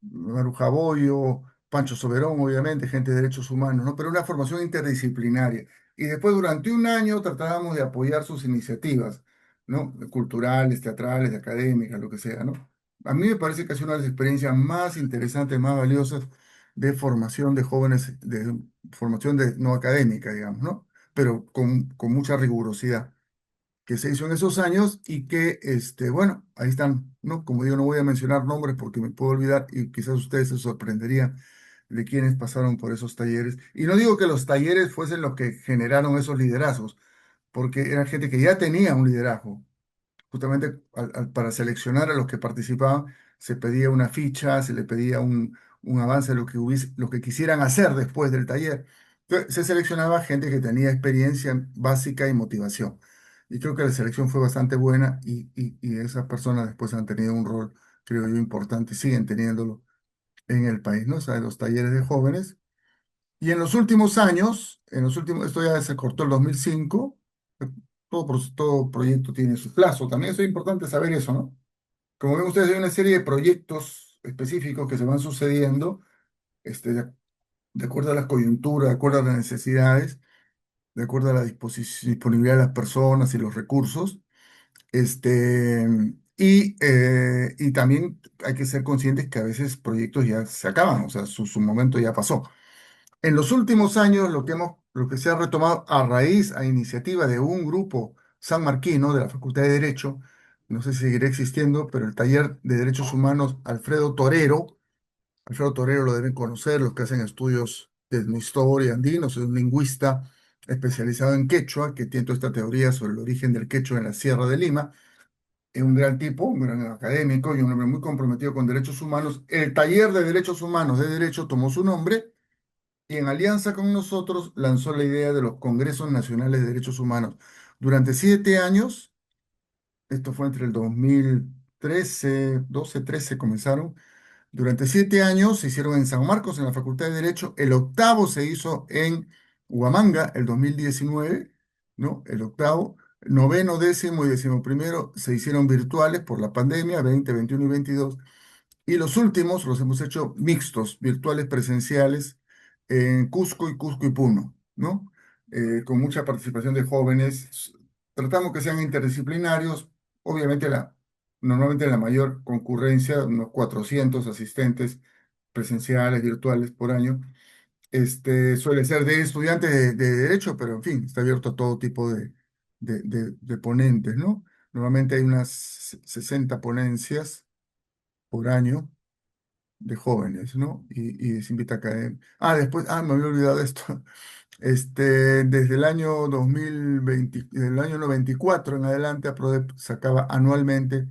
Maruja Boyo, Pancho Soberón, obviamente, gente de derechos humanos, ¿no? Pero una formación interdisciplinaria. Y después, durante un año, tratábamos de apoyar sus iniciativas, ¿no? Culturales, teatrales, académicas, lo que sea, ¿no? A mí me parece que es una de las experiencias más interesantes, más valiosas de formación de jóvenes, de formación no académica, digamos, ¿no? Pero con mucha rigurosidad, que se hizo en esos años y que, bueno, ahí están, ¿no? Como digo, no voy a mencionar nombres porque me puedo olvidar y quizás ustedes se sorprenderían de quienes pasaron por esos talleres. Y no digo que los talleres fuesen los que generaron esos liderazgos, porque era gente que ya tenía un liderazgo, justamente para seleccionar a los que participaban, se pedía una ficha, se le pedía un avance de lo que quisieran hacer después del taller. Entonces, se seleccionaba gente que tenía experiencia básica y motivación. Y creo que la selección fue bastante buena y esas personas después han tenido un rol, creo yo, importante, siguen teniéndolo en el país, ¿no? O sea, los talleres de jóvenes. Y en los últimos años, esto ya se cortó el 2005. Todo proyecto tiene su plazo. También es importante saber eso, ¿no? Como ven ustedes, hay una serie de proyectos específicos que se van sucediendo, de acuerdo a las coyunturas, de acuerdo a las necesidades, de acuerdo a la disponibilidad de las personas y los recursos. Y también hay que ser conscientes que a veces proyectos ya se acaban, o sea, su momento ya pasó. En los últimos años, lo que se ha retomado a raíz, a iniciativa de un grupo sanmarquino de la Facultad de Derecho, no sé si seguirá existiendo, pero el taller de Derechos Humanos Alfredo Torero lo deben conocer, los que hacen estudios de historia andina, es un lingüista especializado en quechua, que tiene toda esta teoría sobre el origen del quechua en la Sierra de Lima. Es un gran tipo, un gran académico y un hombre muy comprometido con derechos humanos. El taller de derechos humanos de Derecho tomó su nombre y en alianza con nosotros lanzó la idea de los Congresos Nacionales de Derechos Humanos. Durante 7 años, esto fue entre el 2013, 12, 13 comenzaron, durante 7 años se hicieron en San Marcos, en la Facultad de Derecho, el octavo se hizo en Huamanga, el 2019, ¿no? El octavo, noveno, décimo y décimo primero se hicieron virtuales por la pandemia, 20, 21 y 22. Y los últimos los hemos hecho mixtos, virtuales presenciales, en Cusco y Cusco y Puno, ¿no? Con mucha participación de jóvenes. Tratamos que sean interdisciplinarios. Obviamente, normalmente la mayor concurrencia, unos 400 asistentes presenciales, virtuales por año. Suele ser de estudiantes de derecho, pero en fin, está abierto a todo tipo de ponentes, ¿no? Normalmente hay unas 60 ponencias por año de jóvenes, ¿no? Y se invita a caer. Ah, después, me había olvidado de esto. Desde el año 2020, del año 94 en adelante, APRODEP sacaba anualmente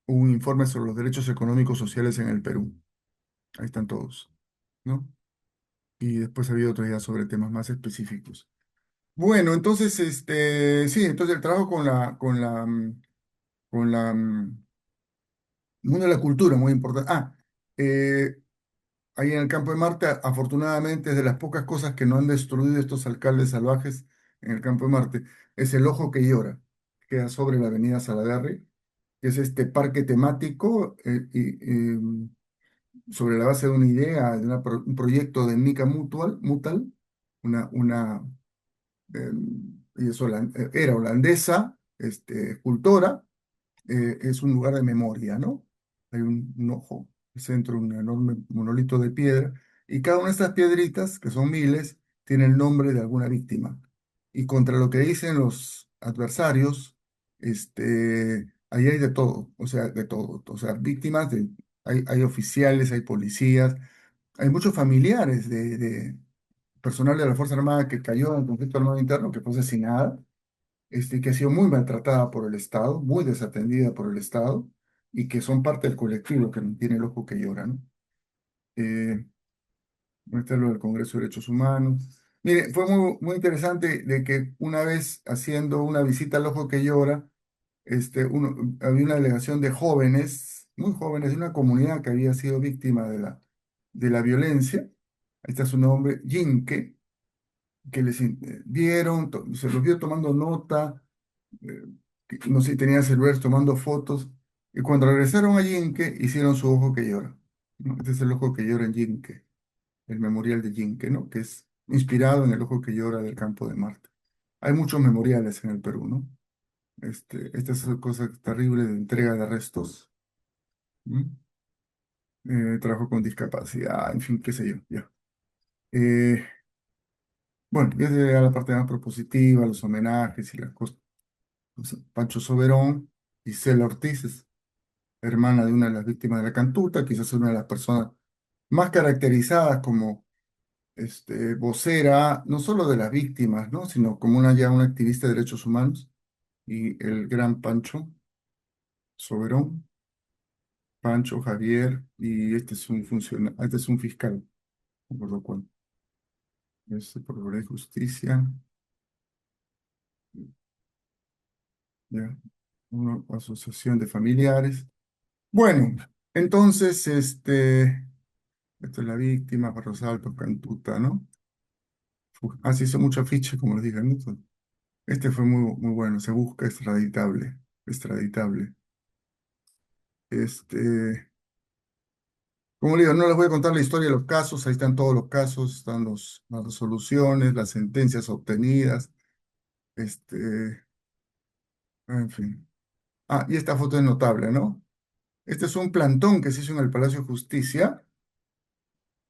un informe sobre los derechos económicos sociales en el Perú. Ahí están todos, ¿no? Y después había otros ya sobre temas más específicos. Bueno, entonces, sí, entonces el trabajo con la mundo de la cultura, muy importante. Eh, Ahí en el campo de Marte, afortunadamente, es de las pocas cosas que no han destruido estos alcaldes salvajes en el campo de Marte, es el Ojo que Llora, que queda sobre la avenida Salaverry, que es este parque temático sobre la base de una idea, de un proyecto de Nika Mutal, una era holandesa, escultora, es un lugar de memoria, ¿no? Hay un ojo, el centro, un enorme monolito de piedra, y cada una de estas piedritas, que son miles, tiene el nombre de alguna víctima. Y contra lo que dicen los adversarios, ahí hay de todo, o sea, de todo. O sea, hay oficiales, hay policías, hay muchos familiares de personal de la Fuerza Armada que cayó en el conflicto armado interno, que fue asesinada, que ha sido muy maltratada por el Estado, muy desatendida por el Estado, y que son parte del colectivo que no tiene el ojo que llora, ¿no? Eh, Ahí está lo del Congreso de Derechos Humanos. Mire, fue muy interesante de que una vez haciendo una visita al ojo que llora, había una delegación de jóvenes, muy jóvenes, de una comunidad que había sido víctima de la violencia. Ahí está su nombre, Yinque, que vieron, se los vio tomando nota, eh, no sé si tenían celulares tomando fotos, y cuando regresaron a Yinque, hicieron su ojo que llora, ¿no? Este es el ojo que llora en Yinque, el memorial de Yinque, ¿no? Que es inspirado en el ojo que llora del campo de Marte. Hay muchos memoriales en el Perú, ¿no? Estas son cosas terribles de entrega de restos, ¿no? Trabajo con discapacidad, en fin, qué sé yo, ya. Eh, bueno, ya se a la parte más propositiva, los homenajes y las cosas. Pancho Soberón y Cela Ortiz, es hermana de una de las víctimas de la cantuta, quizás una de las personas más caracterizadas como vocera, no solo de las víctimas, ¿no? Sino como una activista de derechos humanos, y el gran Pancho Soberón, Pancho Javier, y este es un funcionario, este es un fiscal, por lo cual, por de justicia, ya, una asociación de familiares. Bueno, entonces, esto es la víctima, Barrosalto, Cantuta, ¿no? Así hizo mucho afiche, como les dije, ¿no? Este fue muy bueno, se busca extraditable. Este, Como le digo, no les voy a contar la historia de los casos, ahí están todos los casos, están las resoluciones, las sentencias obtenidas, en fin. Y esta foto es notable, ¿no? Este es un plantón que se hizo en el Palacio de Justicia,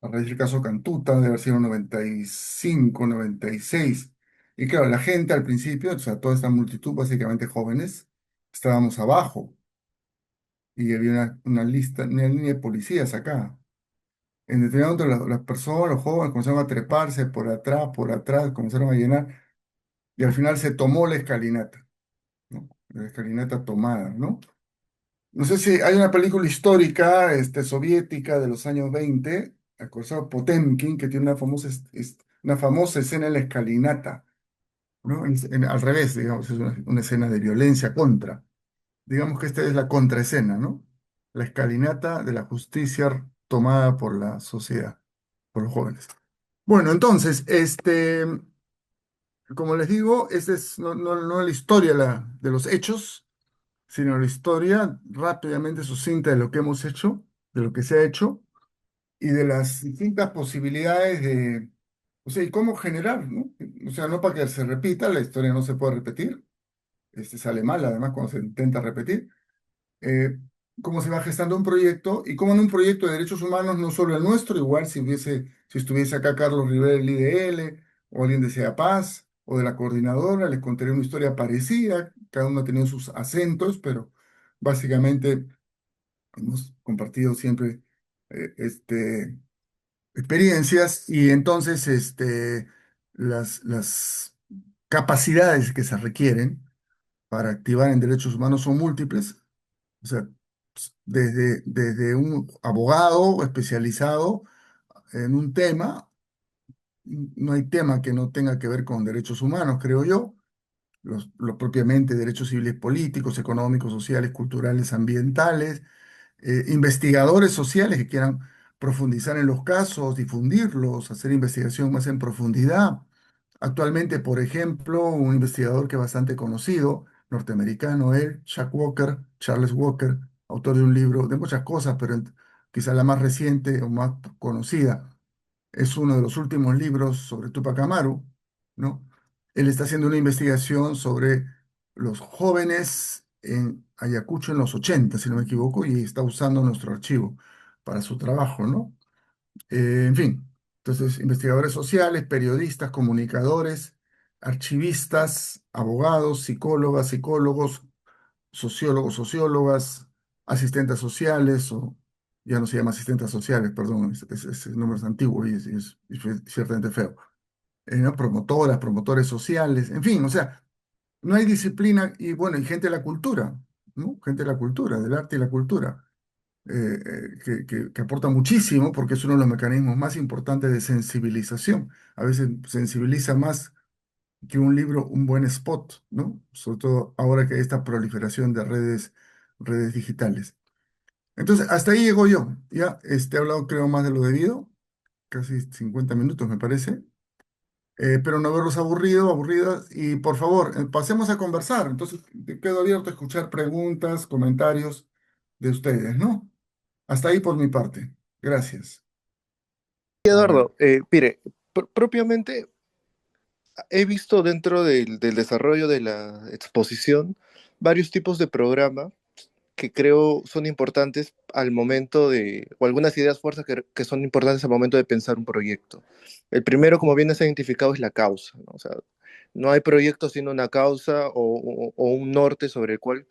a raíz del caso Cantuta, de haber sido 95, 96. Y claro, la gente al principio, o sea, toda esta multitud, básicamente jóvenes, estábamos abajo y había una lista, una línea de policías acá. En determinado momento las personas, los jóvenes comenzaron a treparse por atrás, comenzaron a llenar y al final se tomó la escalinata, ¿no? La escalinata tomada, ¿no? No sé si hay una película histórica, soviética de los años 20, acusado Potemkin, que tiene una famosa escena en la escalinata, ¿no? Al revés, digamos, es una escena de violencia contra. Digamos que esta es la contraescena, ¿no? La escalinata de la justicia tomada por la sociedad, por los jóvenes. Bueno, entonces, como les digo, esta es no la historia de los hechos, sino la historia rápidamente sucinta de lo que hemos hecho, de lo que se ha hecho y de las distintas posibilidades o sea, y cómo generar, ¿no? O sea, no para que se repita, la historia no se puede repetir, sale mal además cuando se intenta repetir, eh, cómo se va gestando un proyecto y cómo en un proyecto de derechos humanos, no solo el nuestro, igual si estuviese acá Carlos Rivera del IDL o alguien de Sea Paz o de la coordinadora, les contaría una historia parecida, cada uno ha tenido sus acentos, pero básicamente hemos compartido siempre experiencias y entonces las capacidades que se requieren para activar en derechos humanos son múltiples. O sea, desde un abogado especializado en un tema, no hay tema que no tenga que ver con derechos humanos, creo yo, los propiamente derechos civiles políticos, económicos, sociales, culturales, ambientales, investigadores sociales que quieran profundizar en los casos, difundirlos, hacer investigación más en profundidad. Actualmente, por ejemplo, un investigador que es bastante conocido, norteamericano, él, Chuck Walker, Charles Walker, autor de un libro, de muchas cosas, pero quizá la más reciente o más conocida, es uno de los últimos libros sobre Tupac Amaru, ¿no? Él está haciendo una investigación sobre los jóvenes en Ayacucho en los 80, si no me equivoco, y está usando nuestro archivo para su trabajo, ¿no? En fin, entonces, investigadores sociales, periodistas, comunicadores, archivistas, abogados, psicólogas, psicólogos, sociólogos, sociólogas, asistentes sociales, o ya no se llama asistentes sociales, perdón, ese nombre es antiguo y es ciertamente feo. ¿No? Promotoras, promotores sociales, en fin, o sea, no hay disciplina y bueno, y gente de la cultura, ¿no? Gente de la cultura, del arte y la cultura, que aporta muchísimo porque es uno de los mecanismos más importantes de sensibilización. A veces sensibiliza más que un libro, un buen spot, ¿no? Sobre todo ahora que hay esta proliferación de redes digitales. Entonces, hasta ahí llego yo. Ya he hablado, creo, más de lo debido, casi 50 minutos, me parece. Pero no verlos aburridas. Y por favor, pasemos a conversar. Entonces, quedo abierto a escuchar preguntas, comentarios de ustedes, ¿no? Hasta ahí por mi parte. Gracias. A ver. Eduardo, mire, propiamente he visto dentro del desarrollo de la exposición varios tipos de programa que creo son importantes al momento o algunas ideas fuerzas que son importantes al momento de pensar un proyecto. El primero, como bien has identificado, es la causa, ¿no? O sea, no hay proyecto sin una causa o un norte sobre el cual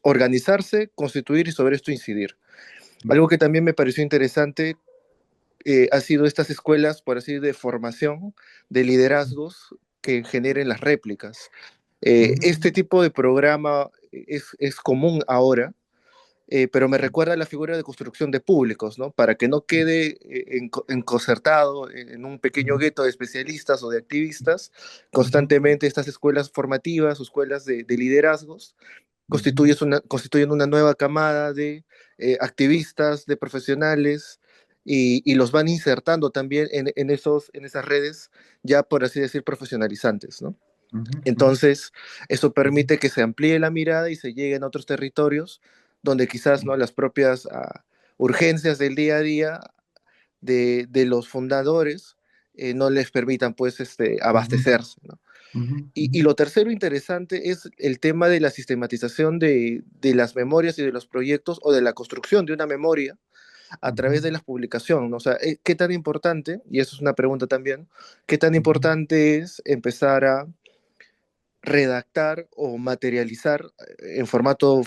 organizarse, constituir y sobre esto incidir. Algo que también me pareció interesante ha sido estas escuelas, por así decir, de formación de liderazgos que generen las réplicas. Ujú, Este tipo de programa es común ahora, pero me recuerda a la figura de construcción de públicos, ¿no? Para que no quede encocertado en un pequeño ujú, gueto de especialistas o de activistas, ujú, constantemente estas escuelas formativas o escuelas de liderazgos ujú, constituyen una nueva camada de activistas, de profesionales, y los van insertando también en esas redes, ya por así decir, profesionalizantes, ¿no? ujú, ujú, Entonces, eso ujú, permite que se amplíe la mirada y se lleguen a otros territorios donde quizás, ¿no?, las propias urgencias del día a día de los fundadores no les permitan, pues, ujú, abastecerse, ¿no? ujú, Y lo tercero interesante es el tema de la sistematización de las memorias y de los proyectos o de la construcción de una memoria a ujú, través de la publicación, ¿no? O sea, ¿qué tan importante, y eso es una pregunta también, qué tan ujú, importante es empezar a redactar o materializar en formato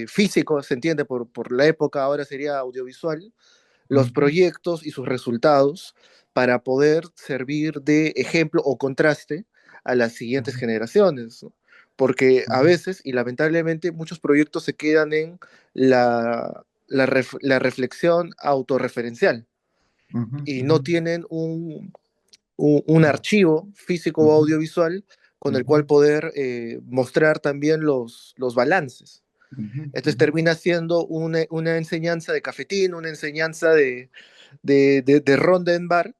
físico, se entiende por la época, ahora sería audiovisual, los ujú, proyectos y sus resultados para poder servir de ejemplo o contraste a las siguientes ujú, generaciones, ¿no? Porque a ujú, veces, y lamentablemente, muchos proyectos se quedan en la reflexión autorreferencial ujú, y ujú, no tienen un archivo físico o ujú, audiovisual con el ujú, cual poder mostrar también los balances. ujú, Entonces ujú, termina siendo una enseñanza de cafetín, una enseñanza de ronda en bar, ujú,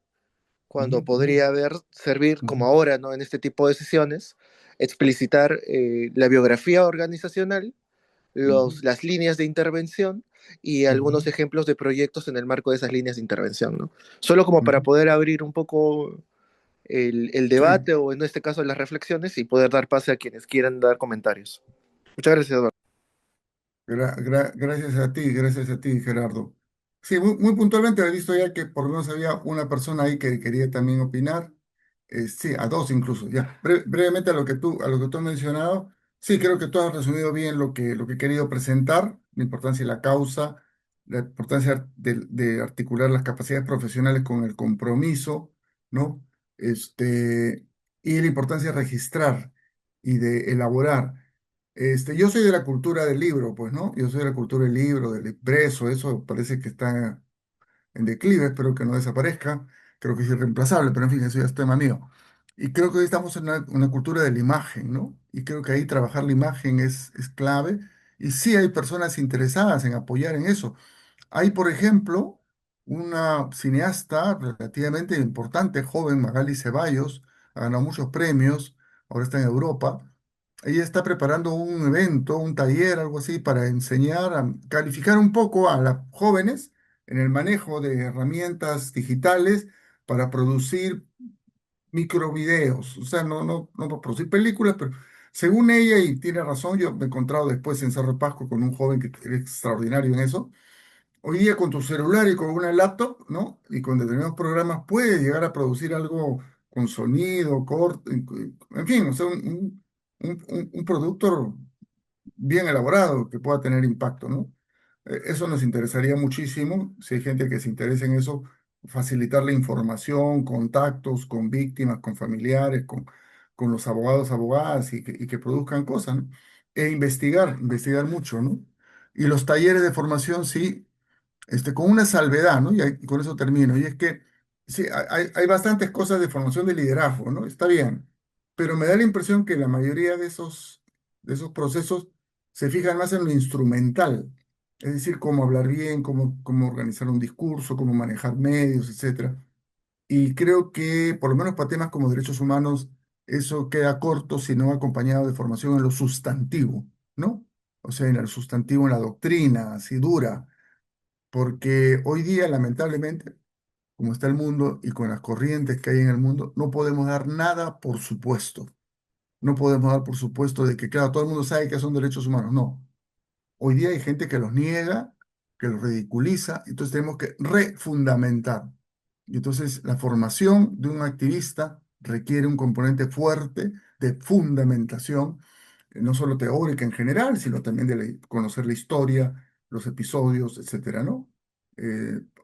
cuando ujú, podría servir, ujú, como ahora, ¿no?, en este tipo de sesiones, explicitar la biografía organizacional, ujú, las líneas de intervención y ujú. algunos ejemplos de proyectos en el marco de esas líneas de intervención, ¿no? Solo como para Ujú. poder abrir un poco el Sí, debate o en este caso las reflexiones y poder dar pase a quienes quieran dar comentarios. Muchas gracias, Eduardo. gracias a ti, Gerardo. Sí, muy puntualmente he visto ya que por lo menos había una persona ahí que quería también opinar. Sí, a dos incluso. Ya, brevemente a lo que tú has mencionado. Sí, creo que tú has resumido bien lo que he querido presentar, la importancia de la causa, la importancia de articular las capacidades profesionales con el compromiso, ¿no? Y la importancia de registrar y de elaborar. Yo soy de la cultura del libro, pues, ¿no? Yo soy de la cultura del libro, del impreso, eso parece que está en declive, espero que no desaparezca, creo que es irreemplazable, pero en fin, eso ya es tema mío. Y creo que hoy estamos en una cultura de la imagen, ¿no? Y creo que ahí trabajar la imagen es clave. Y sí hay personas interesadas en apoyar en eso. Hay, por ejemplo, una cineasta relativamente importante, joven, Magali Ceballos, ha ganado muchos premios, ahora está en Europa. Ella está preparando un evento, un taller, algo así, para enseñar a calificar un poco a las jóvenes en el manejo de herramientas digitales para producir microvideos. O sea, no para producir películas, pero según ella, y tiene razón, yo me he encontrado después en Cerro de Pasco con un joven que es extraordinario en eso. Hoy día con tu celular y con una laptop, ¿no? Y con determinados programas puedes llegar a producir algo con sonido, corte, en fin, o sea, un producto bien elaborado que pueda tener impacto, ¿no? Eso nos interesaría muchísimo, si hay gente que se interesa en eso, facilitarle información, contactos con víctimas, con familiares, con los abogados, abogadas y que produzcan cosas, ¿no? E investigar mucho, ¿no? Y los talleres de formación, sí, con una salvedad, ¿no? Y con eso termino. Y es que sí, hay bastantes cosas de formación de liderazgo, ¿no? Está bien, pero me da la impresión que la mayoría de esos procesos se fijan más en lo instrumental, es decir, cómo hablar bien, cómo organizar un discurso, cómo manejar medios, etcétera. Y creo que, por lo menos para temas como derechos humanos, eso queda corto si no acompañado de formación en lo sustantivo, ¿no? O sea, en el sustantivo, en la doctrina, así dura, porque hoy día, lamentablemente, como está el mundo y con las corrientes que hay en el mundo, no podemos dar nada por supuesto. No podemos dar por supuesto de que, claro, todo el mundo sabe que son derechos humanos. No. Hoy día hay gente que los niega, que los ridiculiza, entonces tenemos que refundamentar. Y entonces la formación de un activista requiere un componente fuerte de fundamentación, no solo teórica en general, sino también de conocer la historia, los episodios, etcétera, ¿no?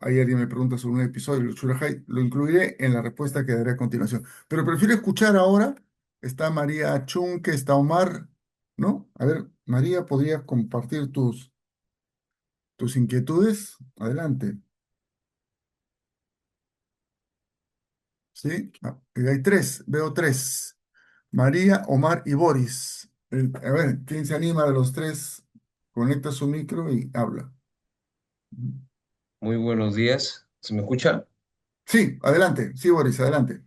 Ahí alguien me pregunta sobre un episodio de Churajay, lo incluiré en la respuesta que daré a continuación. Pero prefiero escuchar ahora, está María Chunque, está Omar, ¿no? A ver, María, ¿podrías compartir tus inquietudes? Adelante. ¿Sí? Hay tres, veo tres. María, Omar y Boris. A ver, ¿quién se anima de los tres? Conecta su micro y habla. Muy buenos días. ¿Se me escucha? Sí, adelante. Sí, Boris, adelante.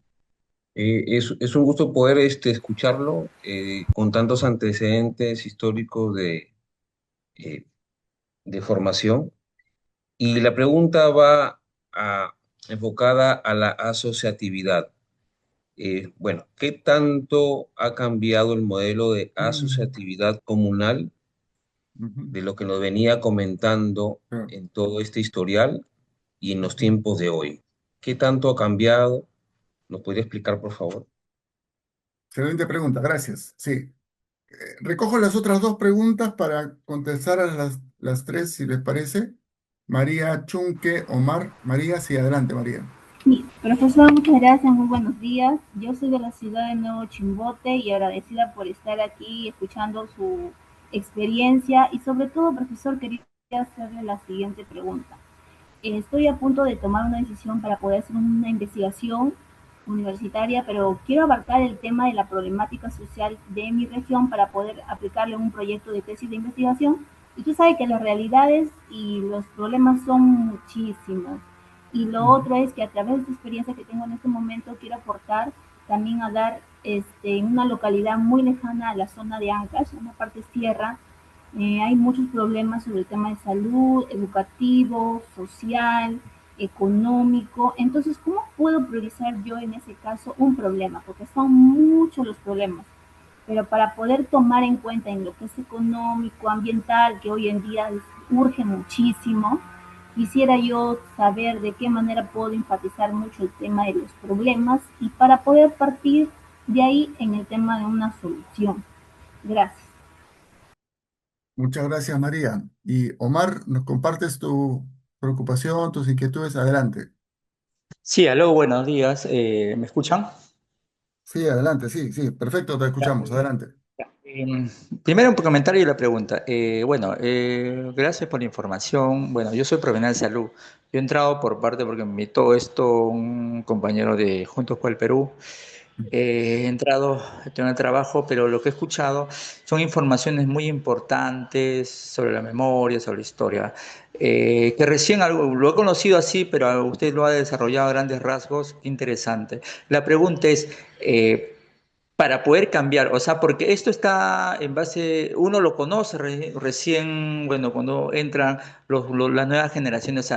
Es un gusto poder escucharlo con tantos antecedentes históricos eh, de formación. Y la pregunta va enfocada a la asociatividad. Bueno, ¿qué tanto ha cambiado el modelo de Mm, asociatividad comunal ujú, de lo que nos venía comentando claro, en todo este historial y en los ujú. tiempos de hoy? ¿Qué tanto ha cambiado? ¿Nos podría explicar, por favor? Excelente pregunta, gracias. Sí. Recojo las otras dos preguntas para contestar a las tres, si les parece. María Chunque, Omar. María, sí, adelante, María. Sí, profesor, muchas gracias, muy buenos días. Yo soy de la ciudad de Nuevo Chimbote y agradecida por estar aquí escuchando su experiencia y sobre todo, profesor, quería hacerle la siguiente pregunta. Estoy a punto de tomar una decisión para poder hacer una investigación universitaria, pero quiero abarcar el tema de la problemática social de mi región para poder aplicarle un proyecto de tesis de investigación. Y tú sabes que las realidades y los problemas son muchísimos. Y lo Ujú, otro es que a través de esta experiencia que tengo en este momento quiero aportar también a dar en una localidad muy lejana a la zona de Ancash, en la parte sierra, hay muchos problemas sobre el tema de salud, educativo, social, económico. Entonces, ¿cómo puedo priorizar yo en ese caso un problema? Porque son muchos los problemas. Pero para poder tomar en cuenta en lo que es económico, ambiental, que hoy en día urge muchísimo, quisiera yo saber de qué manera puedo enfatizar mucho el tema de los problemas y para poder partir de ahí en el tema de una solución. Gracias. Muchas gracias, María. Y Omar, ¿nos compartes tu preocupación, tus inquietudes? Adelante. Sí, aló, buenos días. ¿Me escuchan? Sí, adelante, sí, sí, perfecto, te Ya. escuchamos, adelante. Primero un comentario y la pregunta. Gracias por la información. Bueno, yo soy profesional de salud. Yo he entrado por parte porque me invitó esto un compañero de Juntos por el Perú. He entrado, tengo el trabajo, pero lo que he escuchado son informaciones muy importantes sobre la memoria, sobre la historia, que recién lo he conocido así, pero usted lo ha desarrollado a grandes rasgos. Interesante. La pregunta es, para poder cambiar, o sea, porque esto está en base, uno lo conoce recién, bueno, cuando entran las nuevas generaciones,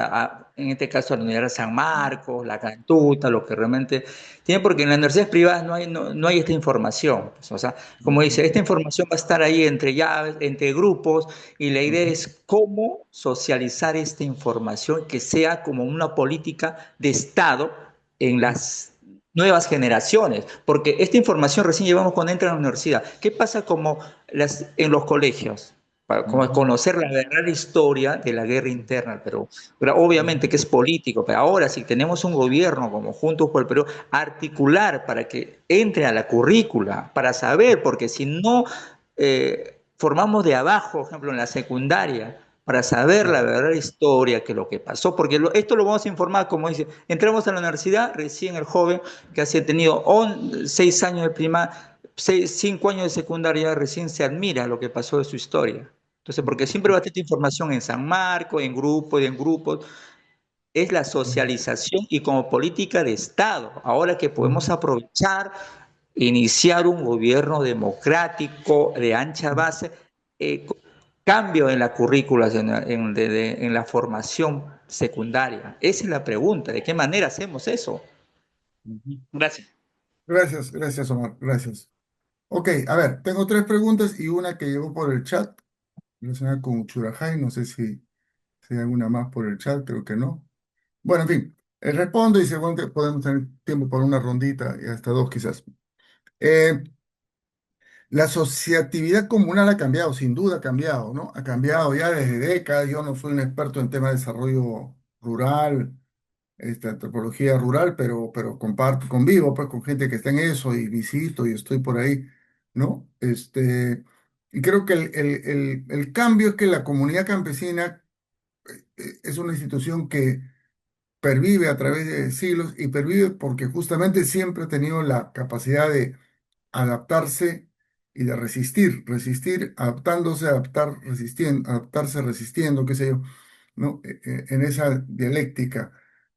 en este caso a la Universidad de San Marcos, la Cantuta, lo que realmente tiene, porque en las universidades privadas no hay esta información. Pues, o sea, como dice, esta información va a estar ahí entre llaves, entre grupos, y la idea Ujú, es cómo socializar esta información que sea como una política de Estado en ujú, las nuevas generaciones, porque esta información recién llevamos cuando entran a la universidad. ¿Qué pasa como en los colegios? Para como ujú, conocer la verdadera historia de la guerra interna del Perú. Pero obviamente que es político, pero ahora si tenemos un gobierno como Juntos por el Perú, articular para que entre a la currícula, para saber, porque si no formamos de abajo, por ejemplo, en la secundaria, para saber la ujú. verdadera historia, que lo que pasó, porque esto lo vamos a informar, como dice, entramos a la universidad, recién el joven que ha tenido 6 años de primaria, 5 años de secundaria, recién se admira lo que pasó de su historia. Entonces, porque siempre va a tener información en San Marco, en grupos, y en grupos, es la socialización y como política de Estado. Ahora que podemos aprovechar, iniciar un gobierno democrático de ancha base, eh, cambio en la currícula, en la formación secundaria. Esa es la pregunta, ¿de qué manera hacemos eso? Ujú. Gracias. Gracias, gracias, Omar, gracias. Ok, a ver, tengo tres preguntas y una que llegó por el chat relacionada con Uchurajay. No sé si hay alguna más por el chat, creo que no. Bueno, en fin, respondo y seguramente podemos tener tiempo para una rondita y hasta dos quizás. Eh, la asociatividad comunal ha cambiado, sin duda ha cambiado, ¿no? Ha cambiado ya desde décadas. Yo no soy un experto en temas de desarrollo rural, antropología rural, pero comparto, convivo pues con gente que está en eso y visito y estoy por ahí, ¿no? Y creo que el cambio es que la comunidad campesina es una institución que pervive a través de siglos y pervive porque justamente siempre ha tenido la capacidad de adaptarse y de resistir, adaptándose, adaptarse, resistiendo, qué sé yo, ¿no? En esa dialéctica.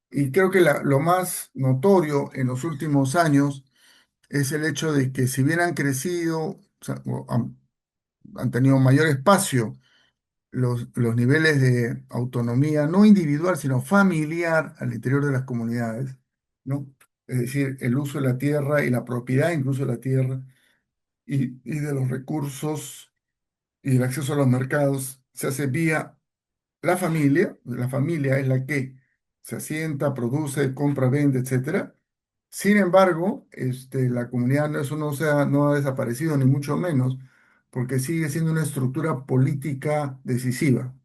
Y creo que lo más notorio en los últimos años es el hecho de que si bien han crecido, o sea, han tenido mayor espacio los niveles de autonomía, no individual, sino familiar al interior de las comunidades, ¿no? Es decir, el uso de la tierra y la propiedad incluso de la tierra y de los recursos y el acceso a los mercados se hace vía la familia es la que se asienta, produce, compra, vende, etcétera. Sin embargo, la comunidad eso no ha desaparecido ni mucho menos, porque sigue siendo una estructura política decisiva,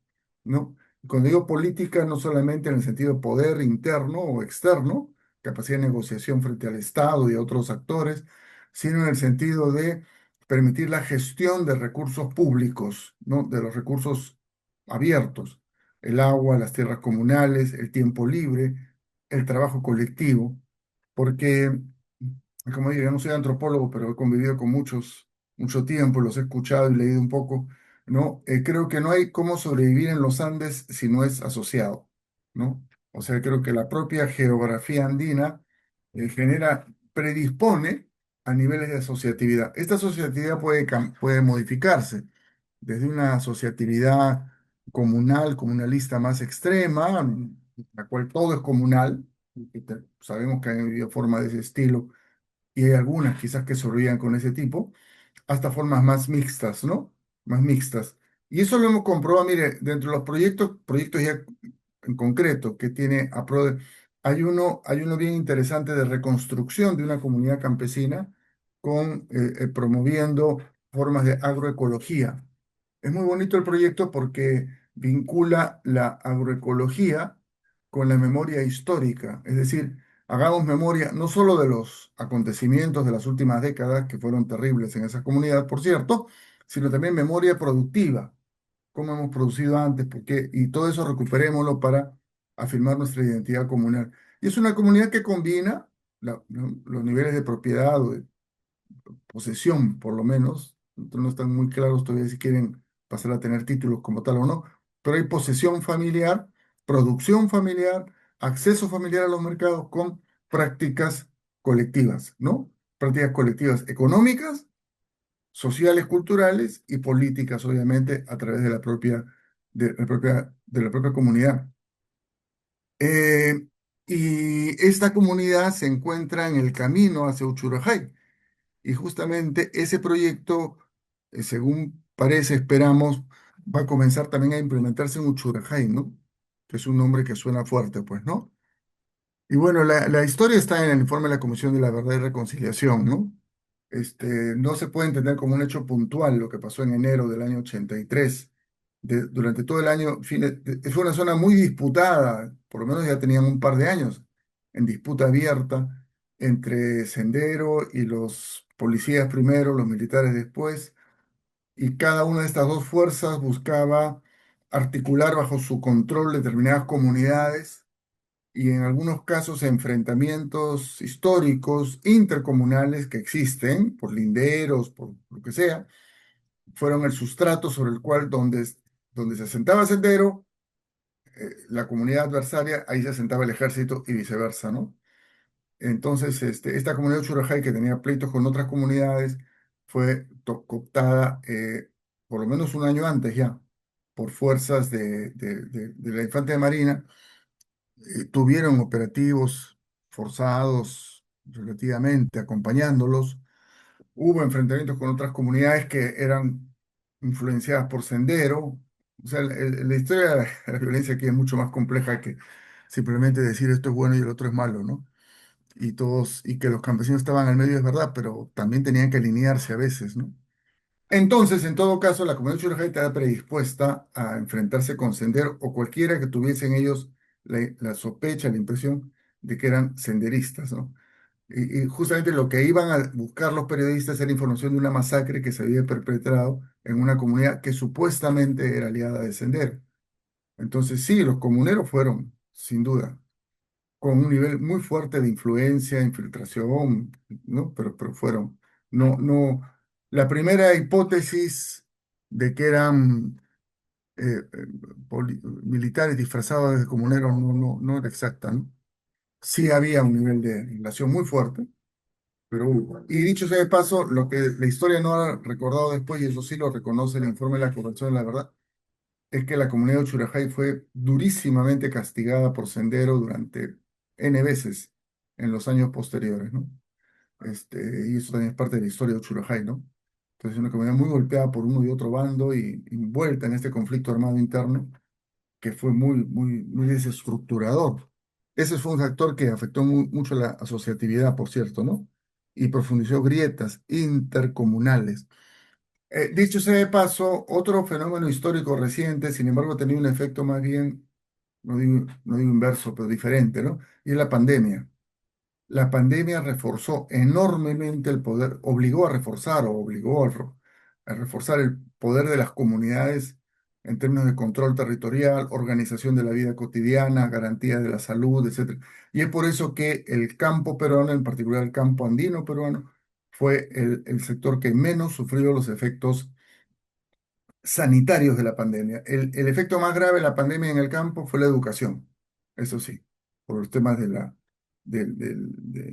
¿no? Cuando digo política, no solamente en el sentido de poder interno o externo, capacidad de negociación frente al Estado y a otros actores, sino en el sentido de permitir la gestión de recursos públicos, ¿no? De los recursos abiertos, el agua, las tierras comunales, el tiempo libre, el trabajo colectivo, porque, como digo, yo no soy antropólogo, pero he convivido con mucho tiempo, los he escuchado y leído un poco, ¿no? Creo que no hay cómo sobrevivir en los Andes si no es asociado, ¿no? O sea, creo que la propia geografía andina predispone a niveles de asociatividad. Esta asociatividad puede modificarse desde una asociatividad comunal, comunalista más extrema, en la cual todo es comunal, y sabemos que hay habido formas de ese estilo y hay algunas quizás que sobrevivan con ese tipo, hasta formas más mixtas, ¿no? Más mixtas. Y eso lo hemos comprobado, mire, dentro de los proyectos ya en concreto que tiene APRODE, hay uno bien interesante de reconstrucción de una comunidad campesina promoviendo formas de agroecología, Es muy bonito el proyecto porque vincula la agroecología con la memoria histórica. Es decir, hagamos memoria no solo de los acontecimientos de las últimas décadas, que fueron terribles en esa comunidad, por cierto, sino también memoria productiva, cómo hemos producido antes, por qué, y todo eso recuperémoslo para afirmar nuestra identidad comunal. Y es una comunidad que combina los niveles de propiedad o de posesión, por lo menos. No están muy claros todavía si quieren pasar a tener títulos como tal o no, pero hay posesión familiar, producción familiar, acceso familiar a los mercados con prácticas colectivas, ¿no? Prácticas colectivas económicas, sociales, culturales y políticas, obviamente, a través de la propia comunidad. Eh, y esta comunidad se encuentra en el camino hacia Uchurajay. Y justamente ese proyecto, según parece, esperamos, va a comenzar también a implementarse en Uchurajay, ¿no? Que es un nombre que suena fuerte, pues, ¿no? Y bueno, la historia está en el informe de la Comisión de la Verdad y Reconciliación, ¿no? No se puede entender como un hecho puntual lo que pasó en enero del año 83. Durante todo el año, fue una zona muy disputada, por lo menos ya tenían un par de años en disputa abierta entre Sendero y los policías primero, los militares después, y cada una de estas dos fuerzas buscaba articular bajo su control determinadas comunidades y en algunos casos enfrentamientos históricos intercomunales que existen, por linderos, por lo que sea, fueron el sustrato sobre el cual, donde se asentaba Sendero, la comunidad adversaria, ahí se asentaba el ejército y viceversa, ¿no? Entonces, esta comunidad de Churajay, que tenía pleitos con otras comunidades, fue cooptada por lo menos un año antes ya, por fuerzas de la Infante de Marina. Tuvieron operativos forzados relativamente, acompañándolos. Hubo enfrentamientos con otras comunidades que eran influenciadas por Sendero. O sea, la historia de la violencia aquí es mucho más compleja que simplemente decir esto es bueno y el otro es malo, ¿no? Y que los campesinos estaban al medio es verdad, pero también tenían que alinearse a veces, ¿no? Entonces, en todo caso, la comunidad churajay estaba predispuesta a enfrentarse con Sendero o cualquiera que tuviesen ellos la sospecha, la impresión de que eran senderistas, ¿no? Y justamente lo que iban a buscar los periodistas era información de una masacre que se había perpetrado en una comunidad que supuestamente era aliada de Sendero. Entonces, sí, los comuneros fueron, sin duda, con un nivel muy fuerte de influencia, infiltración, ¿no? Pero fueron. No, no. La primera hipótesis de que eran militares disfrazados de comuneros no era exacta, ¿no? Sí había un nivel de relación muy fuerte, pero hubo. Y dicho sea de paso, lo que la historia no ha recordado después, y eso sí lo reconoce el informe de la Corrección de la Verdad, es que la comunidad de Churajay fue durísimamente castigada por Sendero durante N veces en los años posteriores, ¿no? Y eso también es parte de la historia de Churajay, ¿no? Entonces, una comunidad muy golpeada por uno y otro bando y envuelta en este conflicto armado interno que fue muy desestructurador. Ese fue un factor que afectó mucho la asociatividad, por cierto, ¿no? Y profundizó grietas intercomunales. Dicho sea de paso, otro fenómeno histórico reciente, sin embargo, ha tenido un efecto más bien, no digo inverso, pero diferente, ¿no? Y es la pandemia. La pandemia reforzó enormemente el poder, obligó a reforzar o obligó a reforzar el poder de las comunidades en términos de control territorial, organización de la vida cotidiana, garantía de la salud, etcétera. Y es por eso que el campo peruano, en particular el campo andino peruano, fue el sector que menos sufrió los efectos sanitarios de la pandemia. El efecto más grave de la pandemia en el campo fue la educación, eso sí, por los temas de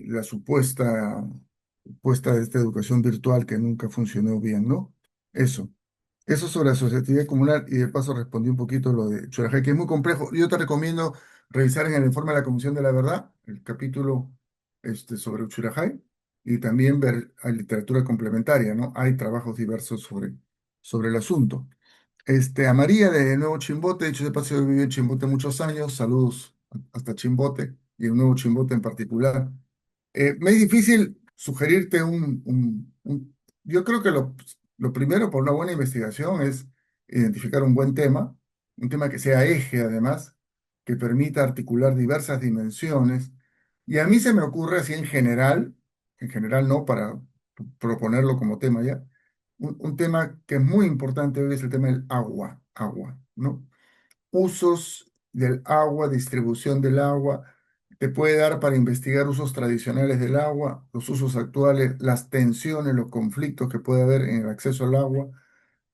la supuesta puesta de esta educación virtual que nunca funcionó bien, ¿no? Eso. Eso sobre la asociatividad comunal y de paso respondí un poquito lo de Churajay, que es muy complejo. Yo te recomiendo revisar en el informe de la Comisión de la Verdad el capítulo sobre Churajay y también ver hay literatura complementaria, ¿no? Hay trabajos diversos sobre el asunto. A María de Nuevo Chimbote, dicho de paso, yo viví en Chimbote muchos años, saludos hasta Chimbote y en Nuevo Chimbote en particular. Me es difícil sugerirte yo creo que lo primero por una buena investigación es identificar un tema que sea eje además, que permita articular diversas dimensiones. Y a mí se me ocurre así en general no para proponerlo como tema ya, un tema que es muy importante hoy es el tema del agua, ¿no? Usos del agua, distribución del agua, te puede dar para investigar usos tradicionales del agua, los usos actuales, las tensiones, los conflictos que puede haber en el acceso al agua,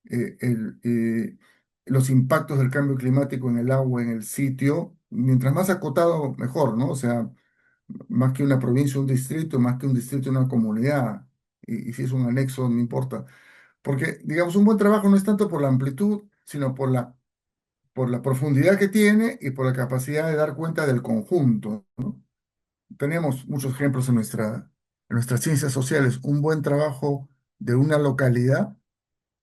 eh, el, eh, los impactos del cambio climático en el agua, en el sitio, mientras más acotado, mejor, ¿no? O sea, más que una provincia, un distrito, más que un distrito, una comunidad, y si es un anexo, no importa. Porque, digamos, un buen trabajo no es tanto por la amplitud, sino por la profundidad que tiene y por la capacidad de dar cuenta del conjunto, ¿no? Tenemos muchos ejemplos en nuestras ciencias sociales. Un buen trabajo de una localidad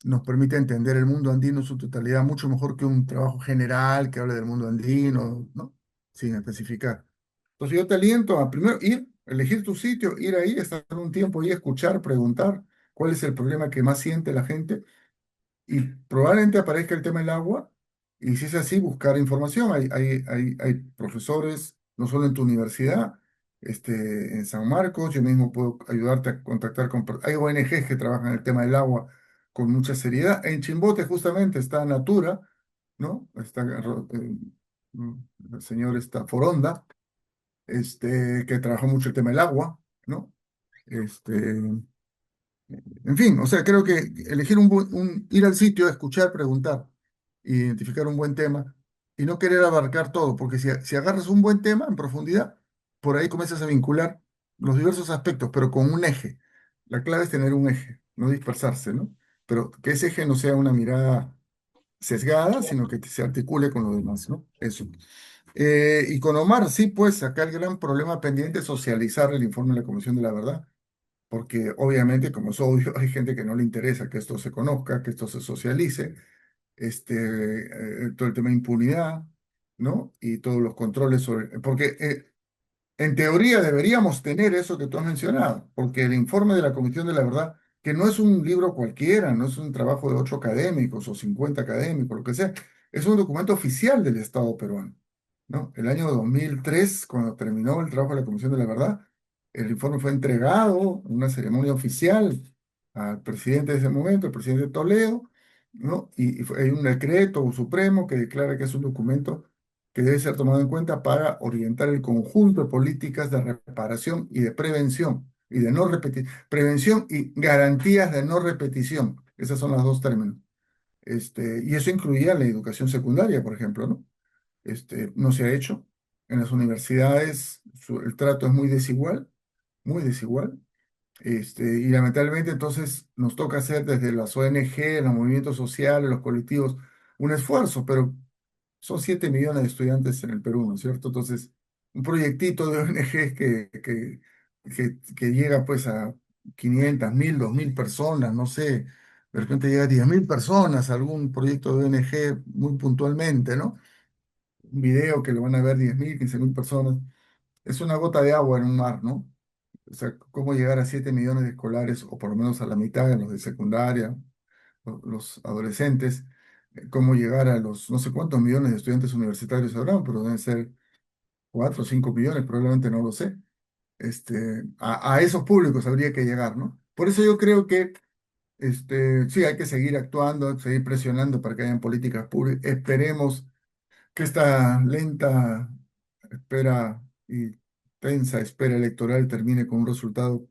nos permite entender el mundo andino en su totalidad mucho mejor que un trabajo general que hable del mundo andino, ¿no? Sin especificar. Entonces yo te aliento a primero ir, elegir tu sitio, ir ahí, estar un tiempo ahí, escuchar, preguntar cuál es el problema que más siente la gente y probablemente aparezca el tema del agua, y si es así, buscar información. Hay profesores, no solo en tu universidad, en San Marcos, yo mismo puedo ayudarte a contactar con... Hay ONGs que trabajan en el tema del agua con mucha seriedad. En Chimbote justamente está Natura, ¿no? Está el señor está Foronda, que trabajó mucho el tema del agua, ¿no? Este, en fin, o sea, creo que elegir ir al sitio, escuchar, preguntar, identificar un buen tema y no querer abarcar todo, porque si agarras un buen tema en profundidad, por ahí comienzas a vincular los diversos aspectos, pero con un eje. La clave es tener un eje, no dispersarse, ¿no? Pero que ese eje no sea una mirada sesgada, sino que se articule con lo demás, ¿no? Eso. Y con Omar, sí, pues acá el gran problema pendiente es socializar el informe de la Comisión de la Verdad, porque obviamente, como es obvio, hay gente que no le interesa que esto se conozca, que esto se socialice, todo el tema de impunidad, ¿no? Y todos los controles sobre... Porque en teoría deberíamos tener eso que tú has mencionado, porque el informe de la Comisión de la Verdad, que no es un libro cualquiera, no es un trabajo de 8 académicos o 50 académicos, lo que sea, es un documento oficial del Estado peruano, ¿no? El año 2003, cuando terminó el trabajo de la Comisión de la Verdad, el informe fue entregado en una ceremonia oficial al presidente de ese momento, el presidente Toledo, ¿no? Hay un decreto supremo que declara que es un documento que debe ser tomado en cuenta para orientar el conjunto de políticas de reparación y de prevención y de no repetir, prevención y garantías de no repetición. Esos son los dos términos. Y eso incluía la educación secundaria, por ejemplo, ¿no? No se ha hecho. En las universidades el trato es muy desigual, muy desigual. Y lamentablemente entonces nos toca hacer desde las ONG, los movimientos sociales, los colectivos, un esfuerzo, pero son 7 millones de estudiantes en el Perú, ¿no es cierto? Entonces, un proyectito de ONG que llega pues a 500, 1000, 2000 personas, no sé, de repente llega a 10.000 personas, algún proyecto de ONG muy puntualmente, ¿no? Un video que lo van a ver 10.000, 15.000 personas, es una gota de agua en un mar, ¿no? O sea, cómo llegar a 7 millones de escolares, o por lo menos a la mitad de los de secundaria, los adolescentes, cómo llegar a los no sé cuántos millones de estudiantes universitarios habrán, pero deben ser 4 o 5 millones, probablemente no lo sé. A esos públicos habría que llegar, ¿no? Por eso yo creo que sí, hay que seguir actuando, seguir presionando para que hayan políticas públicas. Esperemos que esta lenta espera y tensa espera electoral termine con un resultado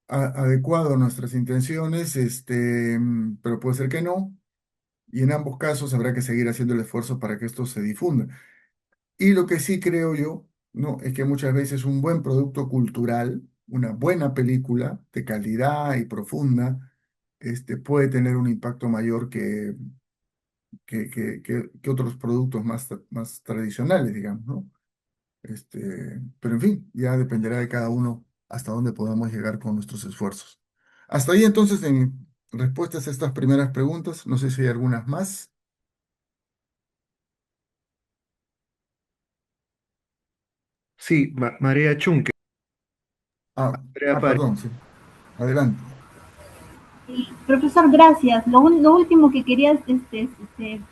adecuado a nuestras intenciones, pero puede ser que no. Y en ambos casos habrá que seguir haciendo el esfuerzo para que esto se difunda. Y lo que sí creo yo, ¿no? Es que muchas veces un buen producto cultural, una buena película de calidad y profunda, puede tener un impacto mayor que otros productos más tradicionales, digamos, ¿no? Pero en fin, ya dependerá de cada uno hasta dónde podamos llegar con nuestros esfuerzos. Hasta ahí entonces en respuestas a estas primeras preguntas, no sé si hay algunas más. Sí, Marea Chunque. Ah, Andrea Párez. perdón, sí. Adelante. Y, profesor, gracias. Lo último que quería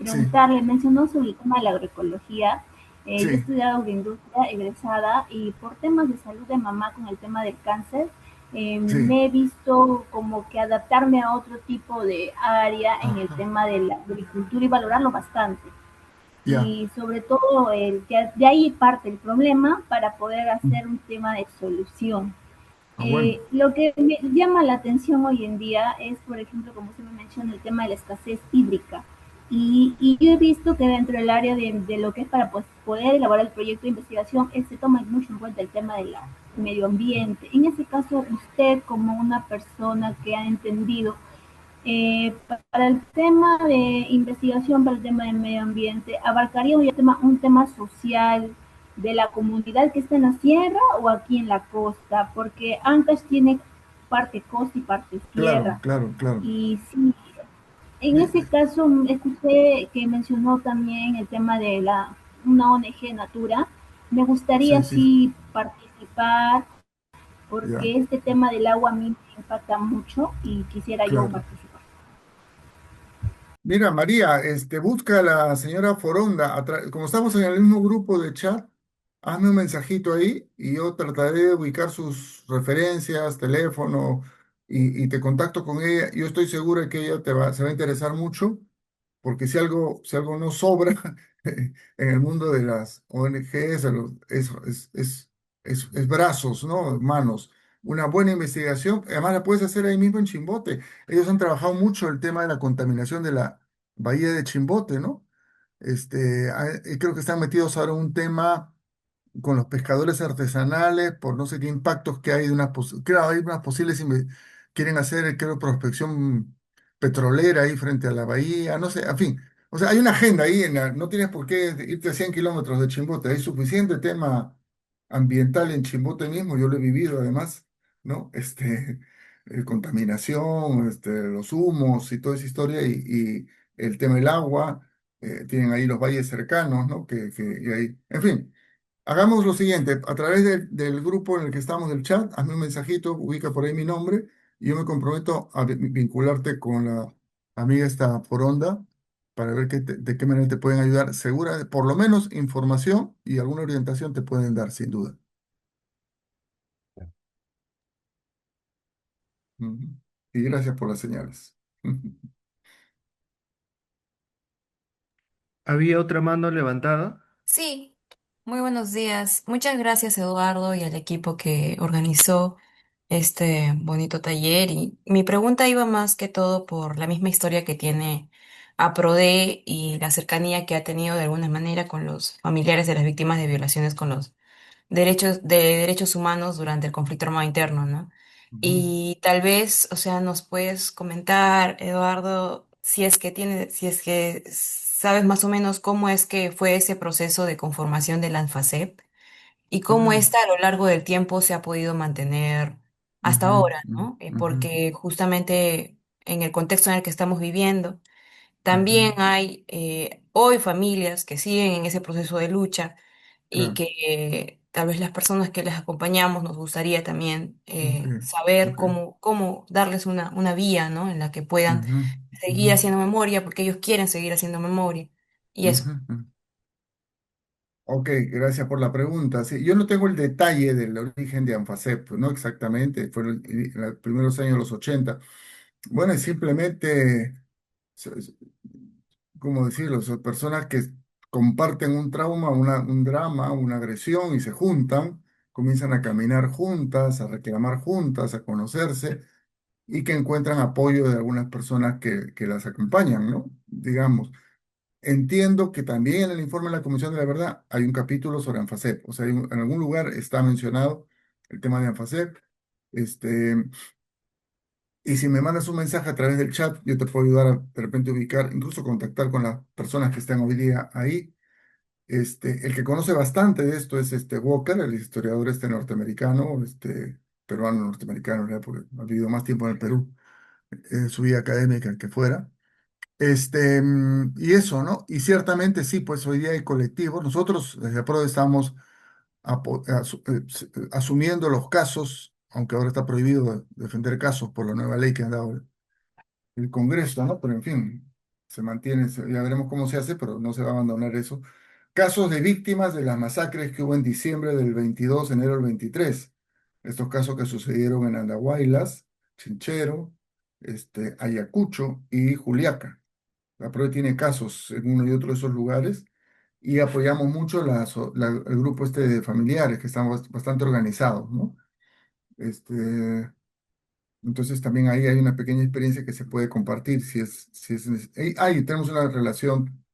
Sí, preguntarle, mencionó sobre el tema de la agroecología. Yo he sí, estudiado agroindustria, egresada, y por temas de salud de mamá con el tema del cáncer, sí, me he visto como que adaptarme a otro tipo de área en el ajá, tema de la agricultura y valorarlo bastante. ya, Y sobre todo, que de ahí parte el problema para poder mm, hacer un tema de solución. bueno, Lo que me llama la atención hoy en día es, por ejemplo, como usted me menciona, el tema de la escasez hídrica. Y yo he visto que dentro del área de lo que es para pues, poder elaborar el proyecto de investigación, se toma mucho en cuenta el tema del medio ambiente. En ese caso, usted como una persona que ha entendido para el tema de investigación, para el tema de medio ambiente, ¿abarcaría un tema social de la comunidad que está en la sierra o aquí en la costa? Porque Ancash tiene parte costa y parte claro, sierra. claro, claro. Y sí, en Mi- ese caso, escuché que mencionó también el tema de una ONG Natura. Me gustaría Sí, sí, sí participar ya, porque este tema del agua a mí me impacta mucho y quisiera yo claro. participar. Mira, María, busca a la señora Foronda. Como estamos en el mismo grupo de chat, hazme un mensajito ahí y yo trataré de ubicar sus referencias, teléfono y te contacto con ella. Yo estoy seguro que ella se va a interesar mucho porque si algo no sobra en el mundo de las ONGs, es brazos, ¿no? Manos. Una buena investigación, además la puedes hacer ahí mismo en Chimbote. Ellos han trabajado mucho el tema de la contaminación de la bahía de Chimbote, ¿no? Creo que están metidos ahora en un tema con los pescadores artesanales por no sé qué impactos que hay de claro, hay unas quieren hacer, creo, prospección petrolera ahí frente a la bahía, no sé, en fin. O sea, hay una agenda ahí, no tienes por qué irte a 100 kilómetros de Chimbote, hay suficiente tema ambiental en Chimbote mismo, yo lo he vivido además, ¿no? Contaminación, los humos y toda esa historia y el tema del agua, tienen ahí los valles cercanos, ¿no? Y ahí, en fin. Hagamos lo siguiente, a través del grupo en el que estamos del chat, hazme un mensajito, ubica por ahí mi nombre y yo me comprometo a vincularte con la amiga esta por onda para ver de qué manera te pueden ayudar. Segura, por lo menos información y alguna orientación te pueden dar, sin duda. Ujú. Y gracias por las señales. ¿Había otra mano levantada? Sí, muy buenos días. Muchas gracias, Eduardo, y al equipo que organizó este bonito taller. Y mi pregunta iba más que todo por la misma historia que tiene APRODE y la cercanía que ha tenido de alguna manera con los familiares de las víctimas de violaciones con los derechos humanos durante el conflicto armado interno, ¿no? Ujú, Y tal vez, o sea, nos puedes comentar, Eduardo, si es que sabes más o menos cómo es que fue ese proceso de conformación del ANFACEP y cómo ujú, ésta a lo largo del tiempo se ha podido mantener hasta ujú, ahora, ujú, ¿no? ujú, Porque justamente en el contexto en el que estamos viviendo, ujú. también hay hoy familias que siguen en ese proceso de lucha y Claro, que tal vez las personas que les acompañamos nos gustaría también ok, saber ok. cómo darles una vía, ¿no? En la que puedan Ujú, ujú, seguir haciendo memoria, porque ellos quieren seguir haciendo memoria. Y eso. ujú, ujú. Ok, gracias por la pregunta. Sí, yo no tengo el detalle del origen de Anfasep, no exactamente, fueron en los primeros años de los 80. Bueno, es simplemente, ¿cómo decirlo? Son personas que comparten un trauma, un drama, una agresión y se juntan, comienzan a caminar juntas, a reclamar juntas, a conocerse y que encuentran apoyo de algunas personas que las acompañan, ¿no? Digamos. Entiendo que también en el informe de la Comisión de la Verdad hay un capítulo sobre ANFACEP. O sea, en algún lugar está mencionado el tema de ANFACEP. Este, y si me mandas un mensaje a través del chat, yo te puedo ayudar a de repente ubicar, incluso contactar con las personas que están hoy día ahí. El que conoce bastante de esto es Walker, el historiador norteamericano, peruano norteamericano, ¿verdad? Porque ha vivido más tiempo en el Perú, en su vida académica que fuera. Y eso, ¿no? Y ciertamente sí, pues hoy día hay colectivos. Nosotros desde PRO estamos asumiendo los casos, aunque ahora está prohibido defender casos por la nueva ley que han dado el Congreso, ¿no? Pero en fin, se mantiene, ya veremos cómo se hace, pero no se va a abandonar eso. Casos de víctimas de las masacres que hubo en diciembre del 22, enero del 23. Estos casos que sucedieron en Andahuaylas, Chinchero, Ayacucho y Juliaca. La PROE tiene casos en uno y otro de esos lugares y apoyamos mucho el grupo de familiares que están bastante organizados, ¿no? Este, entonces también ahí hay una pequeña experiencia que se puede compartir ahí tenemos una relación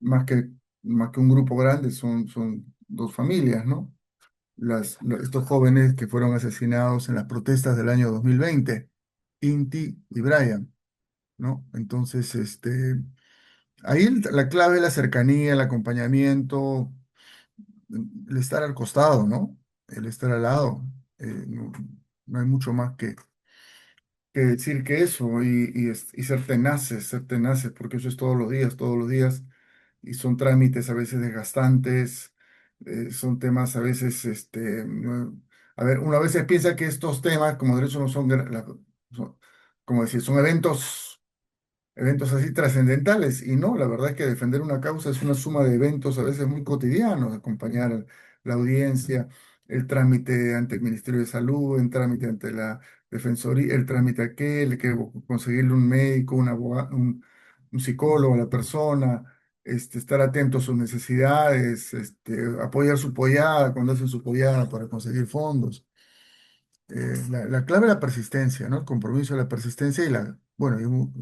más más que un grupo grande, son dos familias, ¿no? Estos jóvenes que fueron asesinados en las protestas del año 2020, Inti y Brian, ¿no? Entonces, ahí la clave es la cercanía, el acompañamiento, el estar al costado, ¿no? El estar al lado. No, no hay mucho más que decir que eso y ser tenaces, porque eso es todos los días, y son trámites a veces desgastantes, son temas a veces, a ver, uno a veces piensa que estos temas como derechos no son, como decir, son eventos así trascendentales. Y no, la verdad es que defender una causa es una suma de eventos a veces muy cotidianos, acompañar a la audiencia, el trámite ante el Ministerio de Salud, el trámite ante la Defensoría, el trámite aquel, que conseguirle un médico, un abogado, un psicólogo a la persona. Estar atento a sus necesidades, apoyar su pollada cuando hacen su pollada para conseguir fondos. La clave es la persistencia, ¿no? El compromiso, la persistencia y bueno,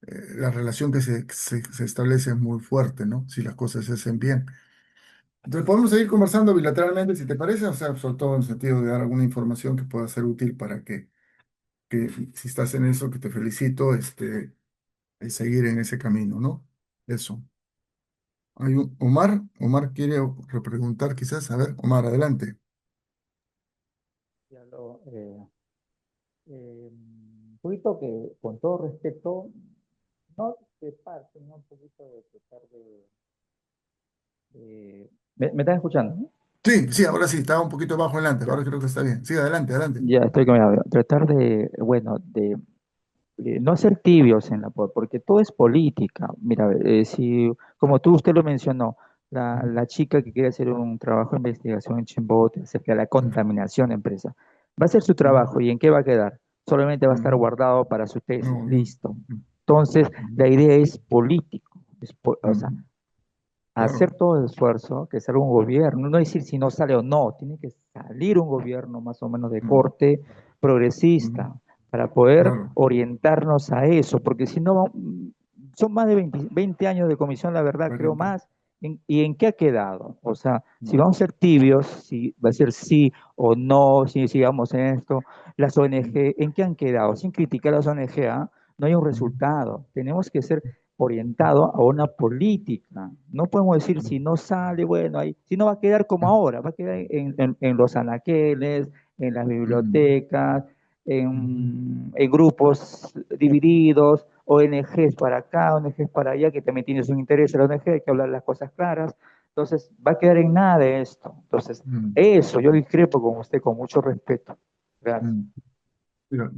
la relación que se establece es muy fuerte, ¿no? Si las cosas se hacen bien. Entonces podemos seguir conversando bilateralmente, si te parece, o sea, sobre todo en el sentido de dar alguna información que pueda ser útil para que si estás en eso, que te felicito, seguir en ese camino, ¿no? Eso. Hay Omar quiere repreguntar quizás, a ver, Omar, adelante. Ya un poquito que, con todo respeto, no de parte, sino un poquito de tratar ¿me estás escuchando? Sí, sí, ahora sí, estaba un poquito bajo el antes, Ya, ahora creo que está bien. Sí, adelante, adelante. ya estoy con mi audio. Tratar de, bueno, de no ser tibios en porque todo es política. Mira, si, como usted lo mencionó, la chica que quiere hacer un trabajo de investigación en Chimbote acerca de la contaminación de empresa, va a hacer su trabajo y ¿en qué va a quedar? Solamente va a estar Ujú. guardado para su tesis, No, no. listo. Ujú, Entonces, ujú, la idea es político, o sea, ujú. hacer Claro. todo el esfuerzo, que salga un gobierno, no decir si no sale o no, tiene que salir un gobierno más o menos de Ujú, corte ujú. progresista para poder Claro. orientarnos a eso, porque si no, son más de 20 años de comisión, la verdad, creo 40. más. ¿Y en qué ha quedado? O sea, si Mm, vamos a ser tibios, si va a ser sí o no, si sigamos en esto, las mm, ONG, ¿en qué han quedado? Sin criticar a las ONG, ¿ah? No hay un mm, resultado. Tenemos que ser orientado a una política. No podemos decir mm, si no sale, bueno, ahí, si no va a quedar como ahora, va a quedar en los anaqueles, en las mm, bibliotecas, mm, en grupos divididos, ONGs para acá, ONGs para allá, que también tiene su interés en la ONG, hay que hablar las cosas claras. Entonces, va a quedar en nada de esto. Entonces, mm, eso, yo discrepo con usted con mucho respeto. Gracias. mm. Mira,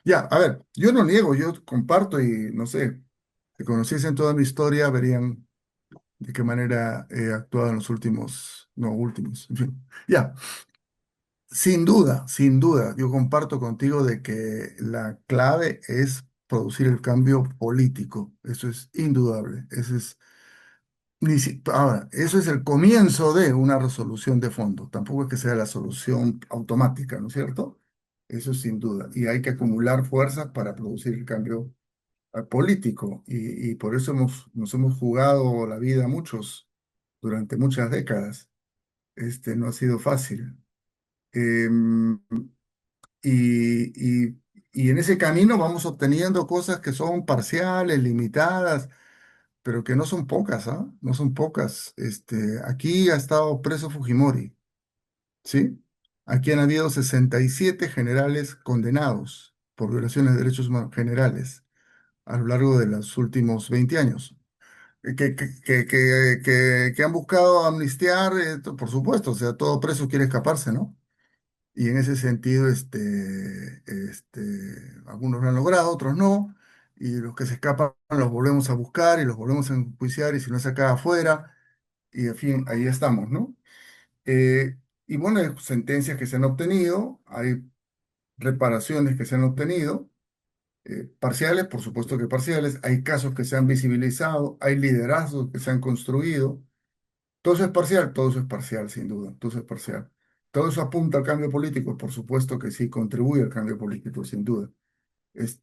ya, a ver, yo no niego, yo comparto y no sé, si conociesen toda mi historia, verían de qué manera he actuado en los últimos, no últimos, en fin. Ya, sin duda, yo comparto contigo de que la clave es producir el cambio político, eso es indudable, eso es. Ahora, eso es el comienzo de una resolución de fondo. Tampoco es que sea la solución automática, ¿no es cierto? Eso sin duda. Y hay que acumular fuerzas para producir el cambio político. Y por eso nos hemos jugado la vida muchos durante muchas décadas. No ha sido fácil. Em, y, y, y en ese camino vamos obteniendo cosas que son parciales, limitadas, pero que no son pocas, ¿ah? No son pocas. Aquí ha estado preso Fujimori, ¿sí? Aquí han habido 67 generales condenados por violaciones de derechos humanos generales a lo largo de los últimos 20 años. Que han buscado amnistiar, por supuesto, o sea, todo preso quiere escaparse, ¿no? y en ese sentido, algunos lo han logrado, otros no, y los que se escapan los volvemos a buscar y los volvemos a enjuiciar, y si no es acá afuera, y en fin, ahí estamos, ¿no? Eh, y bueno, hay sentencias que se han obtenido, hay reparaciones que se han obtenido, parciales, por supuesto que parciales, hay casos que se han visibilizado, hay liderazgos que se han construido. Todo eso es parcial, todo eso es parcial, sin duda, todo eso es parcial. Todo eso apunta al cambio político, por supuesto que sí, contribuye al cambio político, sin duda.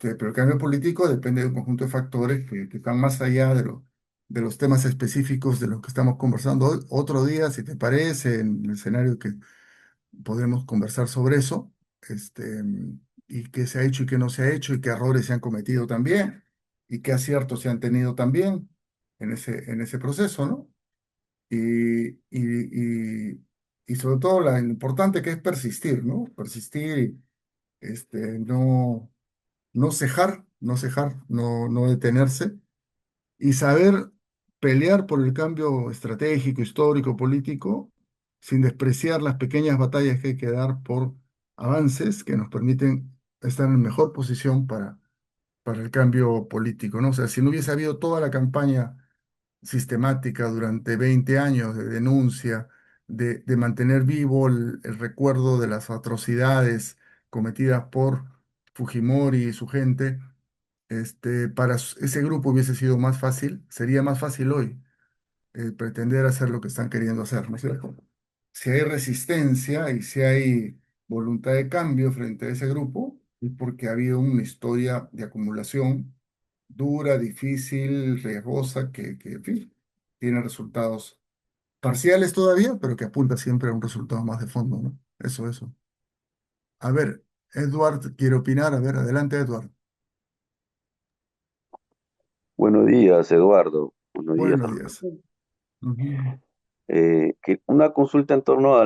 Pero el cambio político depende de un conjunto de factores que están más allá de los temas específicos de los que estamos conversando hoy. Otro día, si te parece, en el escenario que podremos conversar sobre eso, y qué se ha hecho y qué no se ha hecho, y qué errores se han cometido también, y qué aciertos se han tenido también en ese proceso, ¿no? Y sobre todo lo importante que es persistir, ¿no? Persistir y no cejar, no cejar, no detenerse y saber pelear por el cambio estratégico, histórico, político, sin despreciar las pequeñas batallas que hay que dar por avances que nos permiten estar en mejor posición para el cambio político, ¿no? O sea, si no hubiese habido toda la campaña sistemática durante 20 años de denuncia, de mantener vivo el recuerdo de las atrocidades cometidas por Fujimori y su gente, para ese grupo hubiese sido más fácil, sería más fácil hoy pretender hacer lo que están queriendo hacer, ¿no es cierto? Si hay resistencia y si hay voluntad de cambio frente a ese grupo, es porque ha habido una historia de acumulación dura, difícil, riesgosa, en fin, tiene resultados parciales todavía, pero que apunta siempre a un resultado más de fondo, ¿no? Eso. A ver, Edward quiere opinar. A ver, adelante, Edward. Buenos días, Eduardo. Buenos días. Buenos días. Ujú. Que una consulta en torno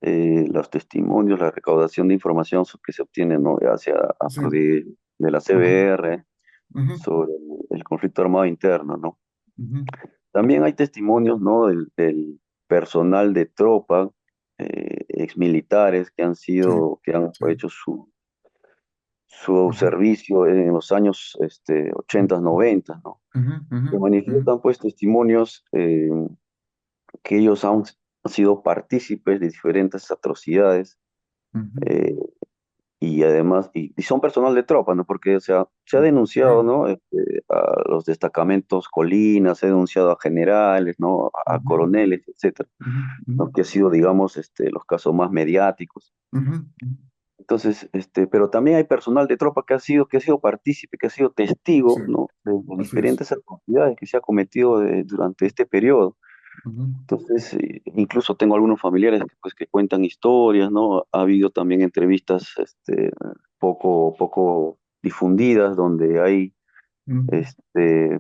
los testimonios, la recaudación de información que se obtiene, ¿no? Hacia Sí. de la Ujú, CBR ujú, sobre el conflicto armado interno, ¿no? ujú. También hay testimonios, ¿no? Del personal de tropa, exmilitares Sí, que han sí. hecho su Ujú, servicio en los años 80, 90, ¿no? ujú, ujú, Se ujú, manifiestan pues testimonios que ellos han sido partícipes de diferentes atrocidades, ujú. eh, y además, y son personal de tropa, ¿no? Porque se ha Sí. denunciado, ¿no? A los destacamentos Colinas, se ha denunciado a generales, ¿no? A Ujú, coroneles, etcétera, ujú, ujú, ¿no? Que ha sido, digamos, los casos más mediáticos. ujú. Entonces, pero también hay personal de tropa que ha sido partícipe, que ha sido Sí, testigo, ¿no? De así es. diferentes atrocidades que se ha cometido durante este periodo. Ujú, Entonces, incluso tengo algunos familiares que cuentan historias, ¿no? Ha habido también entrevistas poco difundidas donde hay ujú.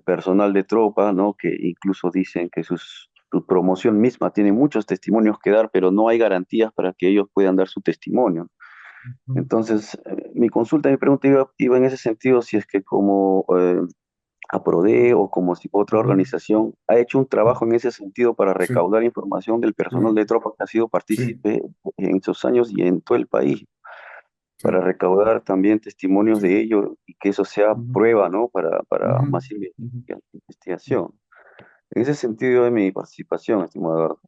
personal de tropa, ¿no? Que incluso dicen que su promoción misma tiene muchos testimonios que dar, pero no hay garantías para que ellos puedan dar su testimonio. Ujú. Entonces, mi pregunta iba en ese sentido, si es que como APRODE o como si otra Ujú. organización ha hecho un trabajo en ese sentido para Sí, recaudar información del sí, personal de tropa que ha sido sí, partícipe en esos años y en todo el país, sí, para recaudar también testimonios sí. de ello y que eso sea Ujú, prueba, ¿no? Para ujú, más ujú. investigación. En ese sentido es mi participación, estimado Eduardo.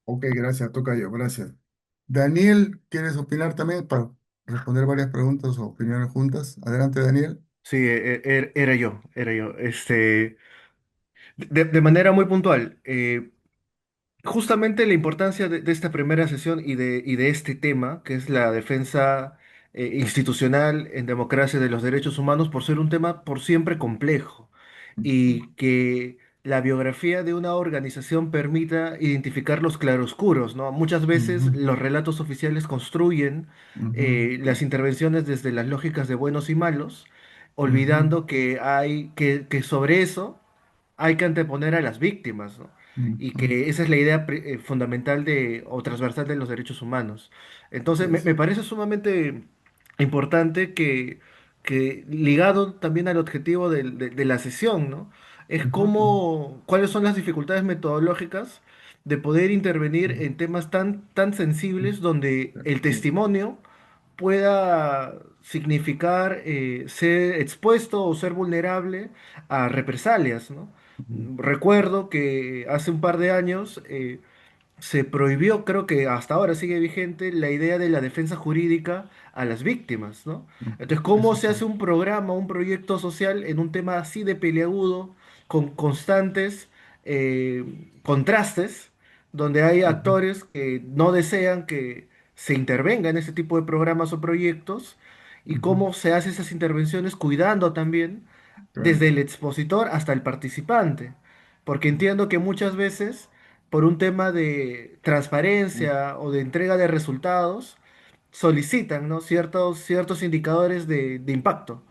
Ok, gracias, tocayo, gracias. Daniel, ¿quieres opinar también para responder varias preguntas o opiniones juntas? Adelante, Daniel. Sí, era yo. De manera muy puntual, justamente la importancia de esta primera sesión y de este tema, que es la defensa institucional en democracia de los derechos humanos, por ser un tema por siempre complejo y que la biografía de una organización permita identificar los claroscuros, ¿no? Muchas Ujú, veces los relatos oficiales construyen ujú, las intervenciones desde las lógicas de buenos y malos, ujú, olvidando que sobre eso hay que anteponer a las víctimas, ¿no? Y ujú. que esa es la idea fundamental o transversal de los derechos humanos. Así Entonces, es. me parece sumamente importante que ligado también al objetivo de la sesión, ¿no? Es Ujú, ujú, cuáles son las dificultades metodológicas de poder intervenir en temas tan sensibles donde el testimonio pueda significar ser expuesto o ser vulnerable a represalias, ¿no? Recuerdo que hace un par de años se prohibió, creo que hasta ahora sigue vigente, la idea de la defensa jurídica a las víctimas, ¿no? Entonces, ¿cómo Eso se sí. hace un programa, un proyecto social en un tema así de peliagudo, con constantes contrastes, donde hay Ujú, actores que no desean que se intervenga en ese tipo de programas o proyectos? ¿Y ujú, cómo se hace esas intervenciones cuidando también claro. desde el expositor hasta el participante? Porque entiendo que muchas veces por un tema de transparencia o de entrega de resultados, solicitan, ¿no? ciertos indicadores de impacto.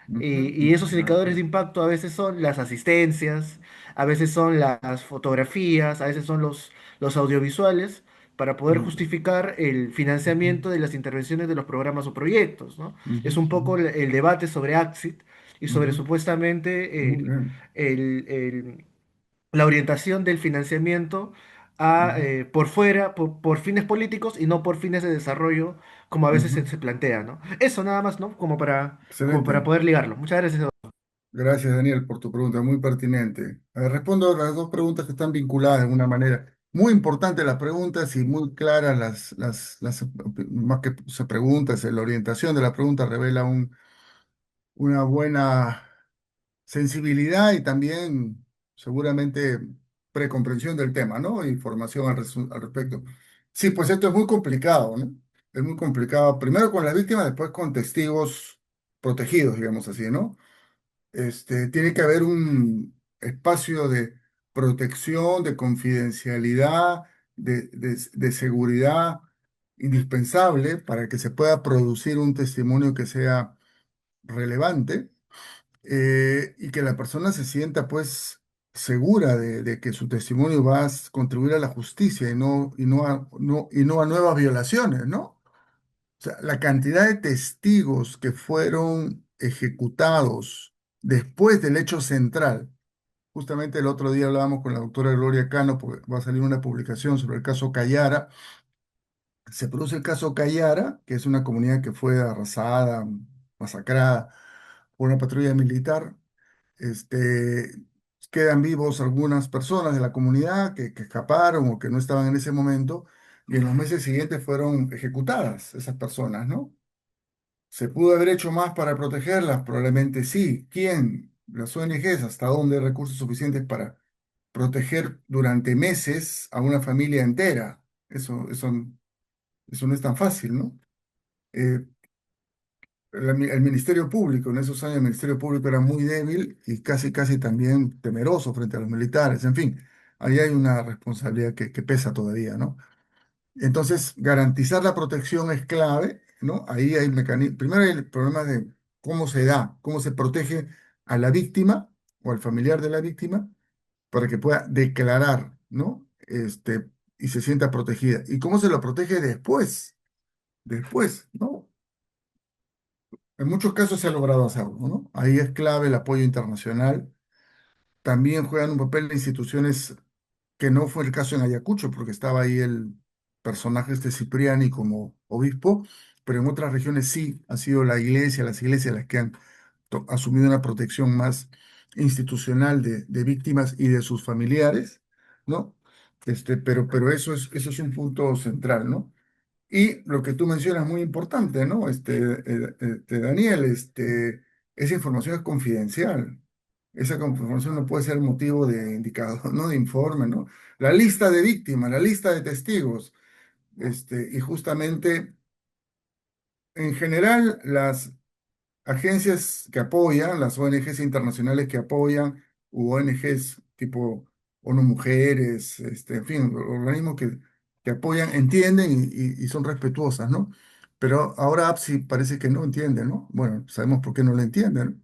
Ujú, Y esos claro, indicadores de claro. impacto a veces son las asistencias, a veces son las fotografías, a veces son los audiovisuales, para poder Mm, justificar el financiamiento de las intervenciones de los programas o proyectos, ¿no? ujú, Es un ujú, poco el debate sobre Axit y sobre ujú. supuestamente Muy bien. el la orientación del financiamiento Ujú, por fuera, por fines políticos y no por fines de desarrollo, como a veces ujú. se plantea, ¿no? Eso nada más, ¿no? Como Excelente. para poder ligarlo. Muchas gracias. Gracias, Daniel, por tu pregunta, muy pertinente. A ver, respondo a las dos preguntas que están vinculadas de alguna manera. Muy importantes las preguntas y muy claras más que se preguntas, la orientación de la pregunta revela una buena sensibilidad y también seguramente precomprensión del tema, ¿no? Información al respecto. Sí, pues esto es muy complicado, ¿no? Es muy complicado, primero con las víctimas, después con testigos protegidos, digamos así, ¿no? Tiene que haber un espacio de protección, de confidencialidad, de seguridad indispensable para que se pueda producir un testimonio que sea relevante, y que la persona se sienta pues segura de que su testimonio va a contribuir a la justicia y no a nuevas violaciones, ¿no? O sea, la cantidad de testigos que fueron ejecutados después del hecho central. Justamente el otro día hablábamos con la doctora Gloria Cano, porque va a salir una publicación sobre el caso Cayara. Se produce el caso Cayara, que es una comunidad que fue arrasada, masacrada por una patrulla militar. Este, Quedan vivos algunas personas de la comunidad que escaparon o que no estaban en ese momento, y en los meses siguientes fueron ejecutadas esas personas, ¿no? ¿Se pudo haber hecho más para protegerlas? Probablemente sí. ¿Quién? Las ONGs, ¿hasta dónde hay recursos suficientes para proteger durante meses a una familia entera? Eso no es tan fácil, ¿no? Eh, el Ministerio Público, en esos años el Ministerio Público era muy débil y casi también temeroso frente a los militares. En fin, ahí hay una responsabilidad que pesa todavía, ¿no? Entonces, garantizar la protección es clave, ¿no? Ahí hay mecanismos. Primero hay el problema de cómo se da, cómo se protege a la víctima o al familiar de la víctima para que pueda declarar, ¿no? Y se sienta protegida. ¿Y cómo se lo protege después? Después, ¿no? En muchos casos se ha logrado hacerlo, ¿no? Ahí es clave el apoyo internacional. También juegan un papel de instituciones que no fue el caso en Ayacucho, porque estaba ahí el personaje Cipriani como obispo, pero en otras regiones sí ha sido las iglesias las que han asumido una protección más institucional de víctimas y de sus familiares, ¿no? Pero eso es un punto central, ¿no? Y lo que tú mencionas muy importante, ¿no? Daniel, esa información es confidencial. Esa información no puede ser motivo de indicador, ¿no? De informe, ¿no? La lista de víctimas, la lista de testigos, y justamente, en general, las agencias que apoyan, las ONGs internacionales que apoyan, u ONGs tipo ONU Mujeres, en fin, organismos que apoyan, entienden y son respetuosas, ¿no? Pero ahora APSI parece que no entiende, ¿no? Bueno, sabemos por qué no lo entienden.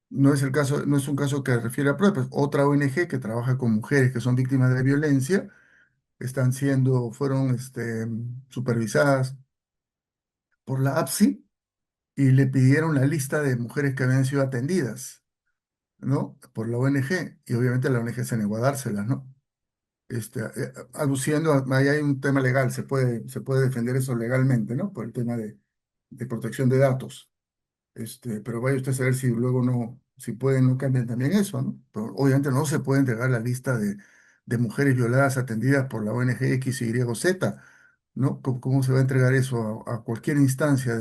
No es el caso, no es un caso que refiere a pruebas. Otra ONG que trabaja con mujeres que son víctimas de violencia fueron supervisadas por la APSI y le pidieron la lista de mujeres que habían sido atendidas, ¿no? Por la ONG, y obviamente la ONG se negó a dárselas, ¿no? aduciendo, ahí hay un tema legal, se puede defender eso legalmente, ¿no? Por el tema de protección de datos. Pero vaya usted a saber si luego no, si pueden, no cambian también eso, ¿no? Pero obviamente no se puede entregar la lista de mujeres violadas atendidas por la ONG X, Y, Z, ¿no? ¿Cómo se va a entregar eso a cualquier instancia?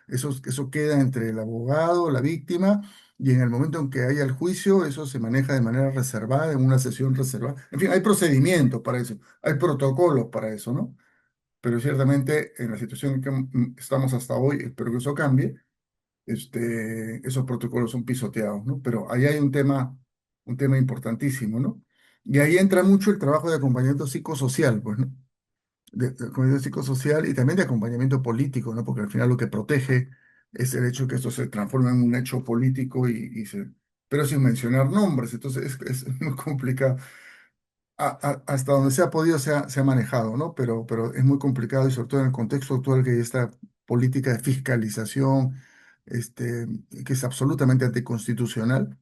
Eso queda entre el abogado, la víctima, y en el momento en que haya el juicio, eso se maneja de manera reservada, en una sesión reservada. En fin, hay procedimientos para eso, hay protocolos para eso, ¿no? Pero ciertamente en la situación en que estamos hasta hoy, espero que eso cambie, esos protocolos son pisoteados, ¿no? Pero ahí hay un tema importantísimo, ¿no? Y ahí entra mucho el trabajo de acompañamiento psicosocial, pues, ¿no? De acompañamiento psicosocial y también de acompañamiento político, ¿no? Porque al final lo que protege es el hecho de que esto se transforme en un hecho político pero sin mencionar nombres, entonces es muy complicado. Hasta donde se ha podido se ha manejado, ¿no? Pero es muy complicado y sobre todo en el contexto actual que hay esta política de fiscalización, que es absolutamente anticonstitucional,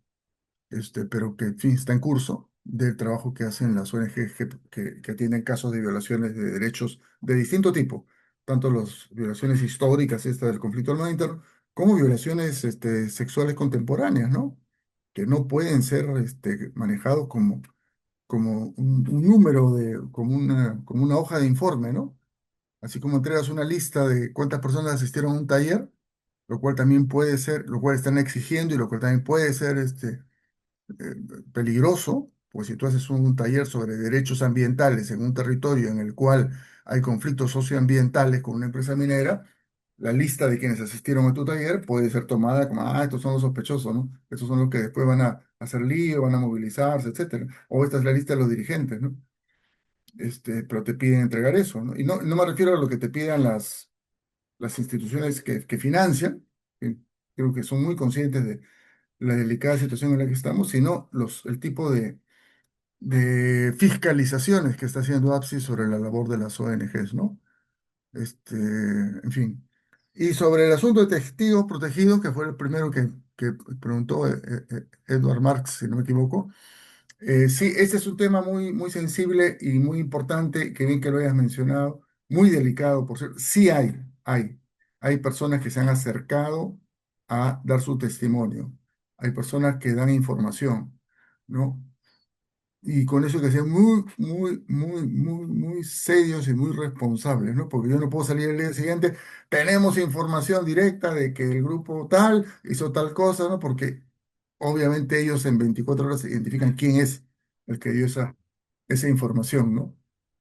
pero que, en fin, está en curso del trabajo que hacen las ONG que atienden casos de violaciones de derechos de distinto tipo, tanto las violaciones históricas, esta del conflicto armado interno, como violaciones sexuales contemporáneas, ¿no? Que no pueden ser manejados como un número como una hoja de informe, ¿no? Así como entregas una lista de cuántas personas asistieron a un taller, lo cual también puede ser, lo cual están exigiendo y lo cual también puede ser eh, peligroso, pues si tú haces un taller sobre derechos ambientales en un territorio en el cual hay conflictos socioambientales con una empresa minera, la lista de quienes asistieron a tu taller puede ser tomada como, estos son los sospechosos, ¿no? Estos son los que después van a hacer lío, van a movilizarse, etcétera. O esta es la lista de los dirigentes, ¿no? Pero te piden entregar eso, ¿no? Y no me refiero a lo que te pidan las instituciones que financian, que creo que son muy conscientes de la delicada situación en la que estamos, sino el tipo de fiscalizaciones que está haciendo APSI sobre la labor de las ONGs, ¿no? En fin. Y sobre el asunto de testigos protegidos, que fue el primero que preguntó Edward Marx, si no me equivoco. Sí, este es un tema muy, muy sensible y muy importante, que bien que lo hayas mencionado, muy delicado, por cierto. Sí hay personas que se han acercado a dar su testimonio, hay personas que dan información, ¿no? Y con eso que sean muy, muy, muy, muy, muy serios y muy responsables, ¿no? Porque yo no puedo salir el día siguiente, tenemos información directa de que el grupo tal hizo tal cosa, ¿no? Porque obviamente ellos en 24 horas identifican quién es el que dio esa información, ¿no?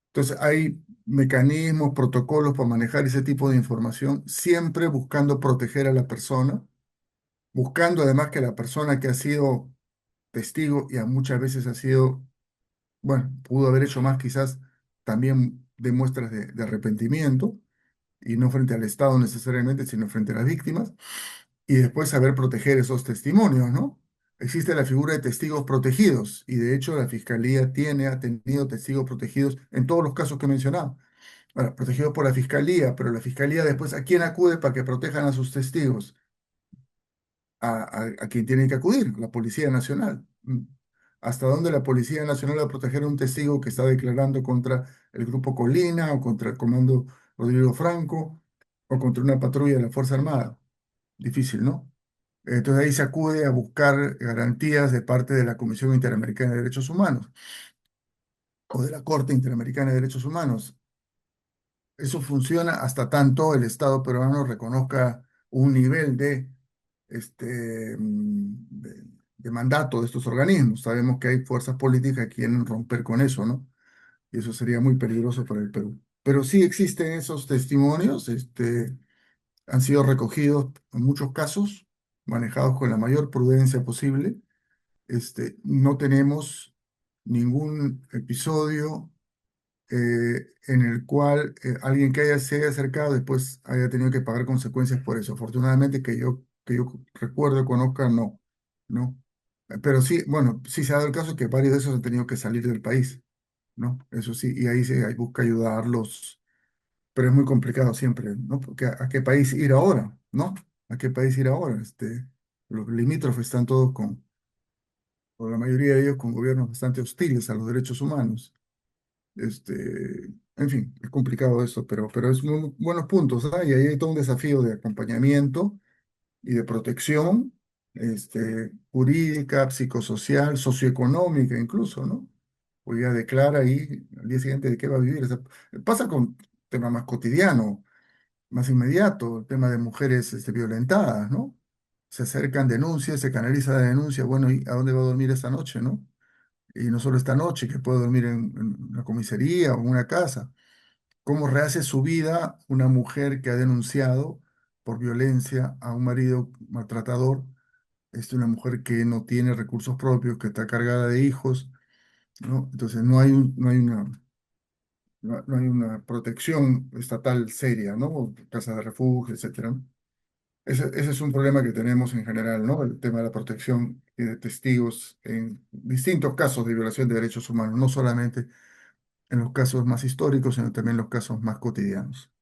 Entonces hay mecanismos, protocolos para manejar ese tipo de información, siempre buscando proteger a la persona, buscando además que la persona que ha sido testigo y a muchas veces ha sido, bueno, pudo haber hecho más quizás, también de muestras de arrepentimiento, y no frente al Estado necesariamente, sino frente a las víctimas, y después saber proteger esos testimonios, ¿no? Existe la figura de testigos protegidos, y de hecho la Fiscalía ha tenido testigos protegidos en todos los casos que he mencionado. Ahora, protegidos por la Fiscalía, pero la Fiscalía después, ¿a quién acude para que protejan a sus testigos? A quien tiene que acudir, la Policía Nacional. ¿Hasta dónde la Policía Nacional va a proteger a un testigo que está declarando contra el Grupo Colina o contra el Comando Rodrigo Franco o contra una patrulla de la Fuerza Armada? Difícil, ¿no? Entonces ahí se acude a buscar garantías de parte de la Comisión Interamericana de Derechos Humanos o de la Corte Interamericana de Derechos Humanos. Eso funciona hasta tanto el Estado peruano reconozca un nivel de mandato de estos organismos. Sabemos que hay fuerzas políticas que quieren romper con eso, ¿no? Y eso sería muy peligroso para el Perú. Pero sí existen esos testimonios, han sido recogidos en muchos casos, manejados con la mayor prudencia posible. No tenemos ningún episodio en el cual alguien se haya acercado después haya tenido que pagar consecuencias por eso. Afortunadamente que yo recuerdo, conozca, no, ¿no? Pero sí, bueno, sí se ha dado el caso que varios de esos han tenido que salir del país, ¿no? Eso sí, y ahí se ahí busca ayudarlos, pero es muy complicado siempre, ¿no? Porque ¿a qué país ir ahora, ¿no? ¿A qué país ir ahora? Los limítrofes están todos o la mayoría de ellos con gobiernos bastante hostiles a los derechos humanos. En fin, es complicado esto, pero es muy buenos puntos, ¿ah? Y ahí hay todo un desafío de acompañamiento y de protección, jurídica, psicosocial, socioeconómica incluso, ¿no? O ya declara ahí al día siguiente de qué va a vivir. O sea, pasa con tema más cotidiano, más inmediato, el tema de mujeres violentadas, ¿no? Se acercan denuncias, se canaliza la denuncia, bueno, ¿y a dónde va a dormir esta noche, no? Y no solo esta noche, que puede dormir en una comisaría o en una casa. ¿Cómo rehace su vida una mujer que ha denunciado por violencia a un marido maltratador? Una mujer que no tiene recursos propios, que está cargada de hijos, ¿no? Entonces no hay una protección estatal seria, ¿no? Casa de refugio, etcétera, ¿no? Ese es un problema que tenemos en general, ¿no? El tema de la protección y de testigos en distintos casos de violación de derechos humanos, no solamente en los casos más históricos, sino también en los casos más cotidianos.